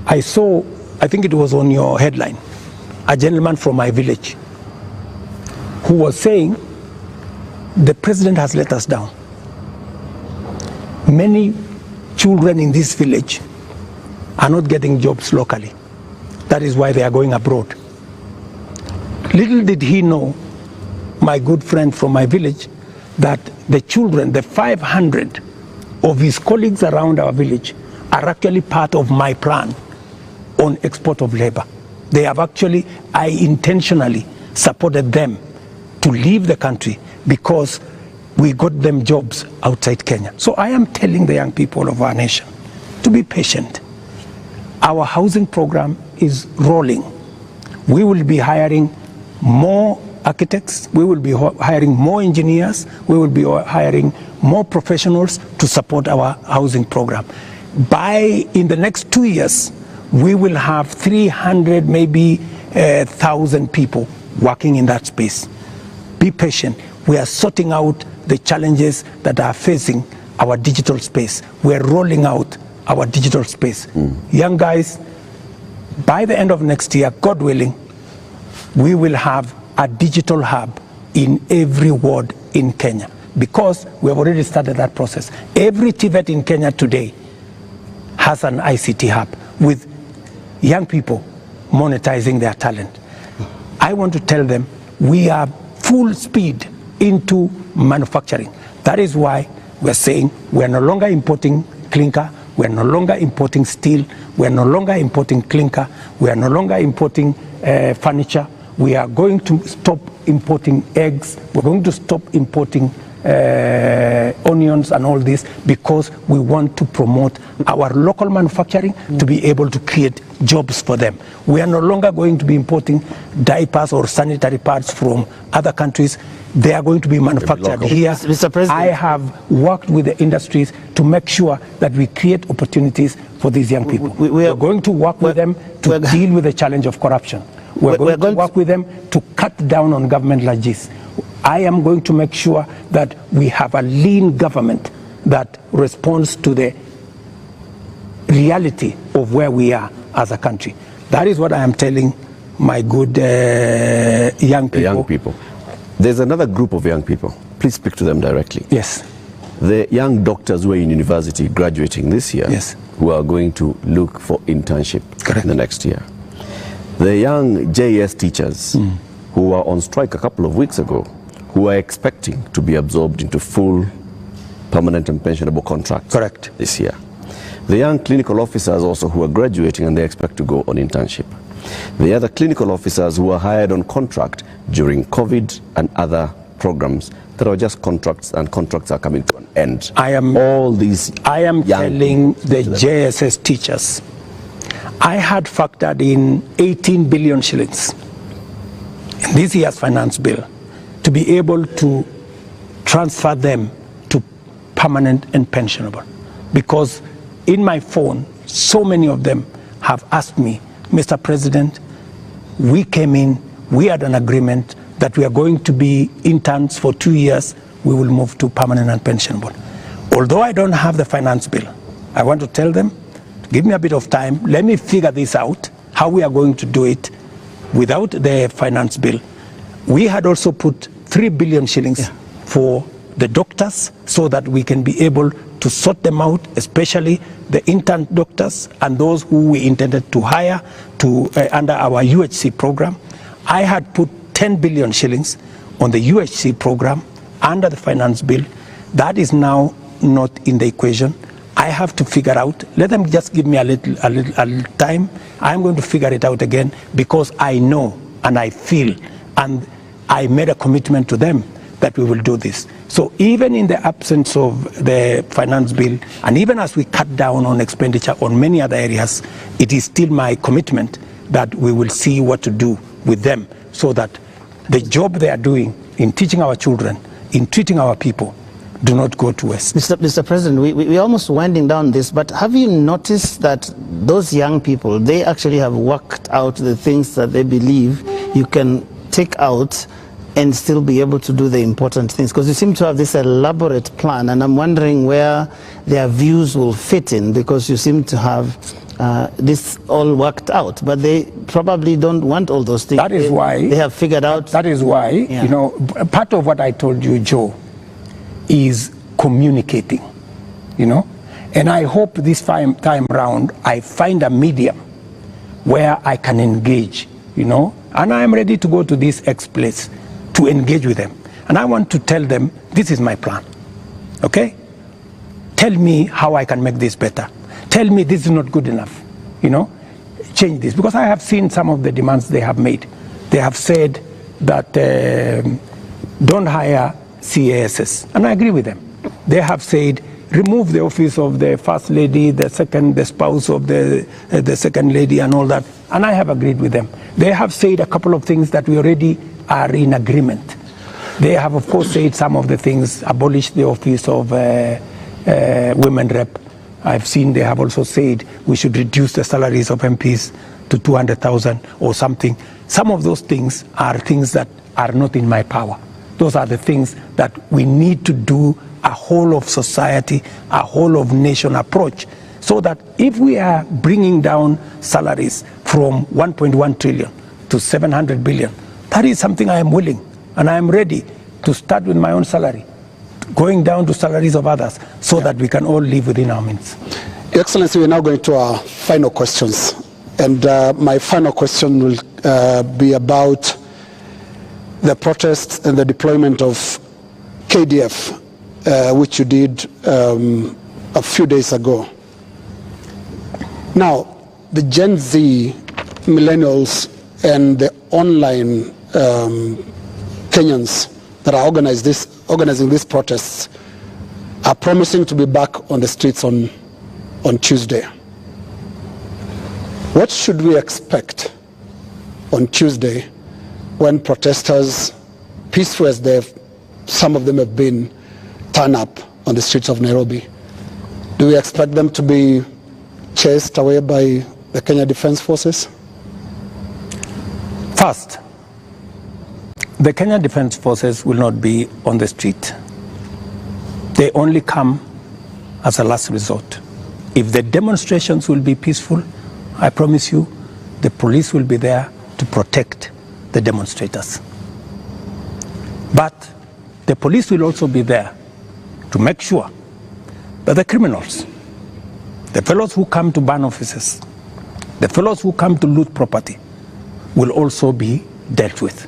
I saw, I think it was on your headline, a gentleman from my village who was saying, the president has let us down. Many children in this village are not getting jobs locally. That is why they are going abroad. Little did he know, my good friend from my village, that the children, the 500 of his colleagues around our village, are actually part of my plan on export of labor. They have actually, I intentionally supported them to leave the country because we got them jobs outside Kenya. So I am telling the young people of our nation to be patient. Our housing program is rolling. We will be hiring more architects, we will be hiring more engineers, we will be hiring more professionals to support our housing program. In the next 2 years, we will have 300, maybe 1,000 people working in that space. Be patient. We are sorting out the challenges that are facing our digital space. We are rolling out our digital space. Young guys, by the end of next year, God willing, we will have a digital hub in every ward in Kenya, because we have already started that process. Every TVET in Kenya today has an ICT hub with young people monetizing their talent. I want to tell them we are full speed into manufacturing. That is why we're saying we're no longer importing clinker, we're no longer importing steel, we're no longer importing clinker, we're no longer importing furniture. We are going to stop importing eggs. We're going to stop importing onions and all this, because we want to promote our local manufacturing to be able to create jobs for them. We are no longer going to be importing diapers or sanitary pads from other countries. They are going to be manufactured here. Mr. President, I have worked with the industries to make sure that we create opportunities for these young people. We are going to work with them to deal with the challenge of corruption. We're going to work with them to cut down on government like this. I am going to make sure that we have a lean government that responds to the reality of where we are as a country. That is what I am telling my good young people. The young people. There's another group of young people. Please speak to them directly. Yes. The young doctors who are in university graduating this year, yes, who are going to look for internship Correct. in the next year. The young JS teachers who were on strike a couple of weeks ago, who are expecting to be absorbed into full permanent and pensionable contracts Correct. this year. The young clinical officers also who are graduating and they expect to go on internship. The other clinical officers who are hired on contract during COVID and other programs that are just contracts, and contracts are coming to an end. I am telling the JSS teachers, I had factored in 18 billion shillings in this year's finance bill to be able to transfer them to permanent and pensionable. Because in my phone, so many of them have asked me, Mr. President, we came in, we had an agreement that we are going to be interns for 2 years, we will move to permanent and pensionable. Although I don't have the finance bill, I want to tell them, give me a bit of time, let me figure this out, how we are going to do it without the finance bill. We had also put 3 billion shillings for the doctors so that we can be able to sort them out, especially the intern doctors and those who we intended to hire to under our UHC program. I had put 10 billion shillings on the UHC program under the finance bill. That is now not in the equation. I have to figure out, let them just give me a little time. I'm going to figure it out again, because I know and I feel and I made a commitment to them that we will do this. So even in the absence of the finance bill, and even as we cut down on expenditure on many other areas, it is still my commitment that we will see what to do with them so that the job they are doing in teaching our children, in treating our people, do not go to waste. Mr. President, we're almost winding down this, but have you noticed that those young people, they actually have worked out the things that they believe you can take out and still be able to do the important things? Because you seem to have this elaborate plan, and I'm wondering where their views will fit in, because you seem to have this all worked out, but they probably don't want all those things. That is why they have figured out. That is why, you know, part of what I told you, Joe, is communicating, you know, and I hope this time round I find a medium where I can engage, you know, and I am ready to go to this place to engage with them, and I want to tell them this is my plan. Okay, tell me how I can make this better. Tell me this is not good enough, you know, change this, because I have seen some of the demands they have made. They have said that don't hire CASs, and I agree with them. They have said remove the office of the first lady, the spouse of the second lady, and all that, and I have agreed with them. They have said a couple of things that we already are in agreement. They have, of course, said some of the things, abolish the office of women rep. I've seen they have also said we should reduce the salaries of MPs to 200,000 or something. Some of those things are things that are not in my power. Those are the things that we need to do, a whole of society, a whole of nation approach, so that if we are bringing down salaries from 1.1 trillion to 700 billion, that is something I am willing, and I am ready to start with my own salary, going down to salaries of others, so that we can all live within our means. Your Excellency, we're now going to our final questions. And my final question will be about the protests and the deployment of KDF, which you did a few days ago. Now, the Gen Z millennials and the online Kenyans that are organizing these protests are promising to be back on the streets on Tuesday. What should we expect on Tuesday when protesters, peaceful as some of them have been, turn up on the streets of Nairobi? Do we expect them to be chased away by the Kenya Defense Forces? First, the Kenya Defense Forces will not be on the street. They only come as a last resort. If the demonstrations will be peaceful, I promise you, the police will be there to protect the demonstrators. But the police will also be there to make sure that the criminals, the fellows who come to burn offices, the fellows who come to loot property, will also be dealt with.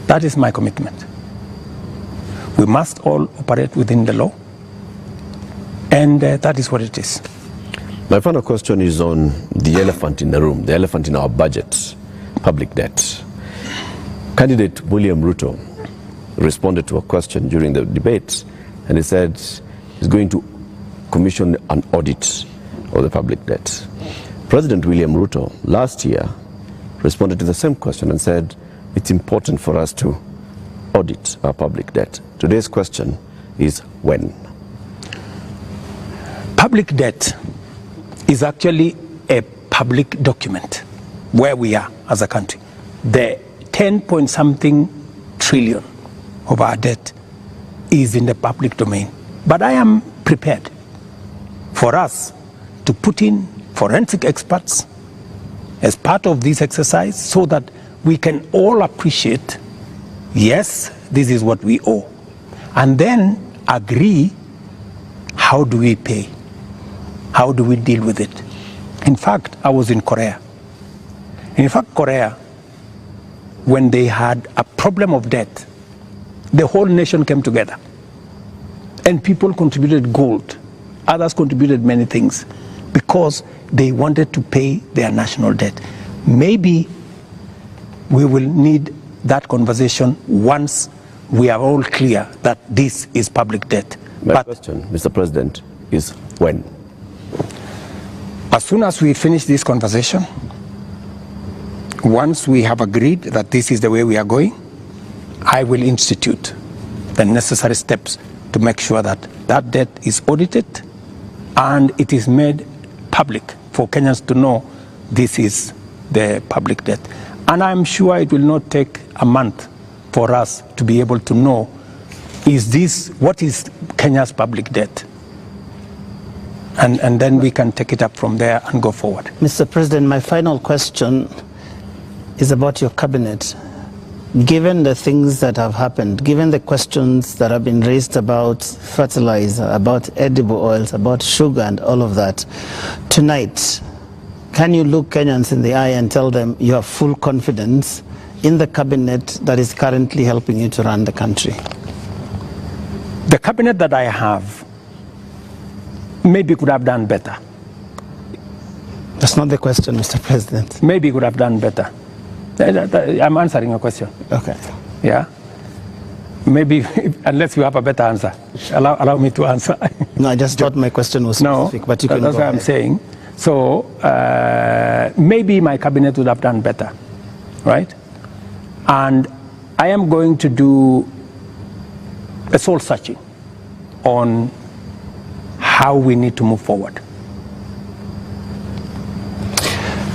That is my commitment. We must all operate within the law, and that is what it is. My final question is on the elephant in the room, the elephant in our budget, public debt. Candidate William Ruto responded to a question during the debate, and he said he's going to commission an audit of the public debt. President William Ruto last year responded to the same question and said it's important for us to audit our public debt. Today's question is when? Public debt is actually a public document where we are as a country. The 10-point-something trillion of our debt is in the public domain. But I am prepared for us to put in forensic experts as part of this exercise so that we can all appreciate, yes, this is what we owe, and then agree, how do we pay? How do we deal with it? In fact, I was in Korea. In fact, Korea, when they had a problem of debt, the whole nation came together. And people contributed gold. Others contributed many things because they wanted to pay their national debt. Maybe we will need that conversation once we are all clear that this is public debt. My question, Mr. President, is when? As soon as we finish this conversation, once we have agreed that this is the way we are going, I will institute the necessary steps to make sure that that debt is audited and it is made public for Kenyans to know this is the public debt. And I'm sure it will not take a month for us to be able to know, what is Kenya's public debt? And then we can take it up from there and go forward. Mr. President, my final question is about your cabinet. Given the things that have happened, given the questions that have been raised about fertilizer, about edible oils, about sugar and all of that, tonight, can you look Kenyans in the eye and tell them you have full confidence in the cabinet that is currently helping you to run the country? The cabinet that I have maybe could have done better. That's not the question, Mr. President. Maybe could have done better. I'm answering your question. Okay. Yeah? Maybe, unless you have a better answer. Allow me to answer. No, I just thought my question was specific, but you can that's go what ahead. I'm saying. So, maybe my cabinet would have done better, right? And I am going to do a soul searching on how we need to move forward.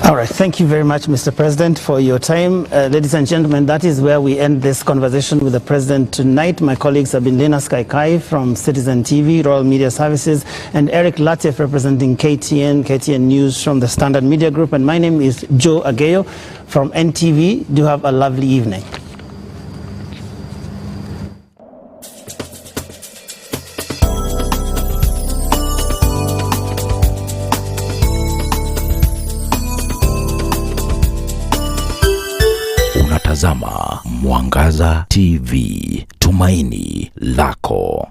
All right, thank you very much, Mr. President, for your time. Ladies and gentlemen, that is where we end this conversation with the President tonight. My colleagues have been Lena Skaikai from Citizen TV, Royal Media Services, and Eric Latif representing KTN News from the Standard Media Group. And my name is Joe Ageyo from NTV. Do have a lovely evening. Unatazama Mwangaza TV, tumaini lako.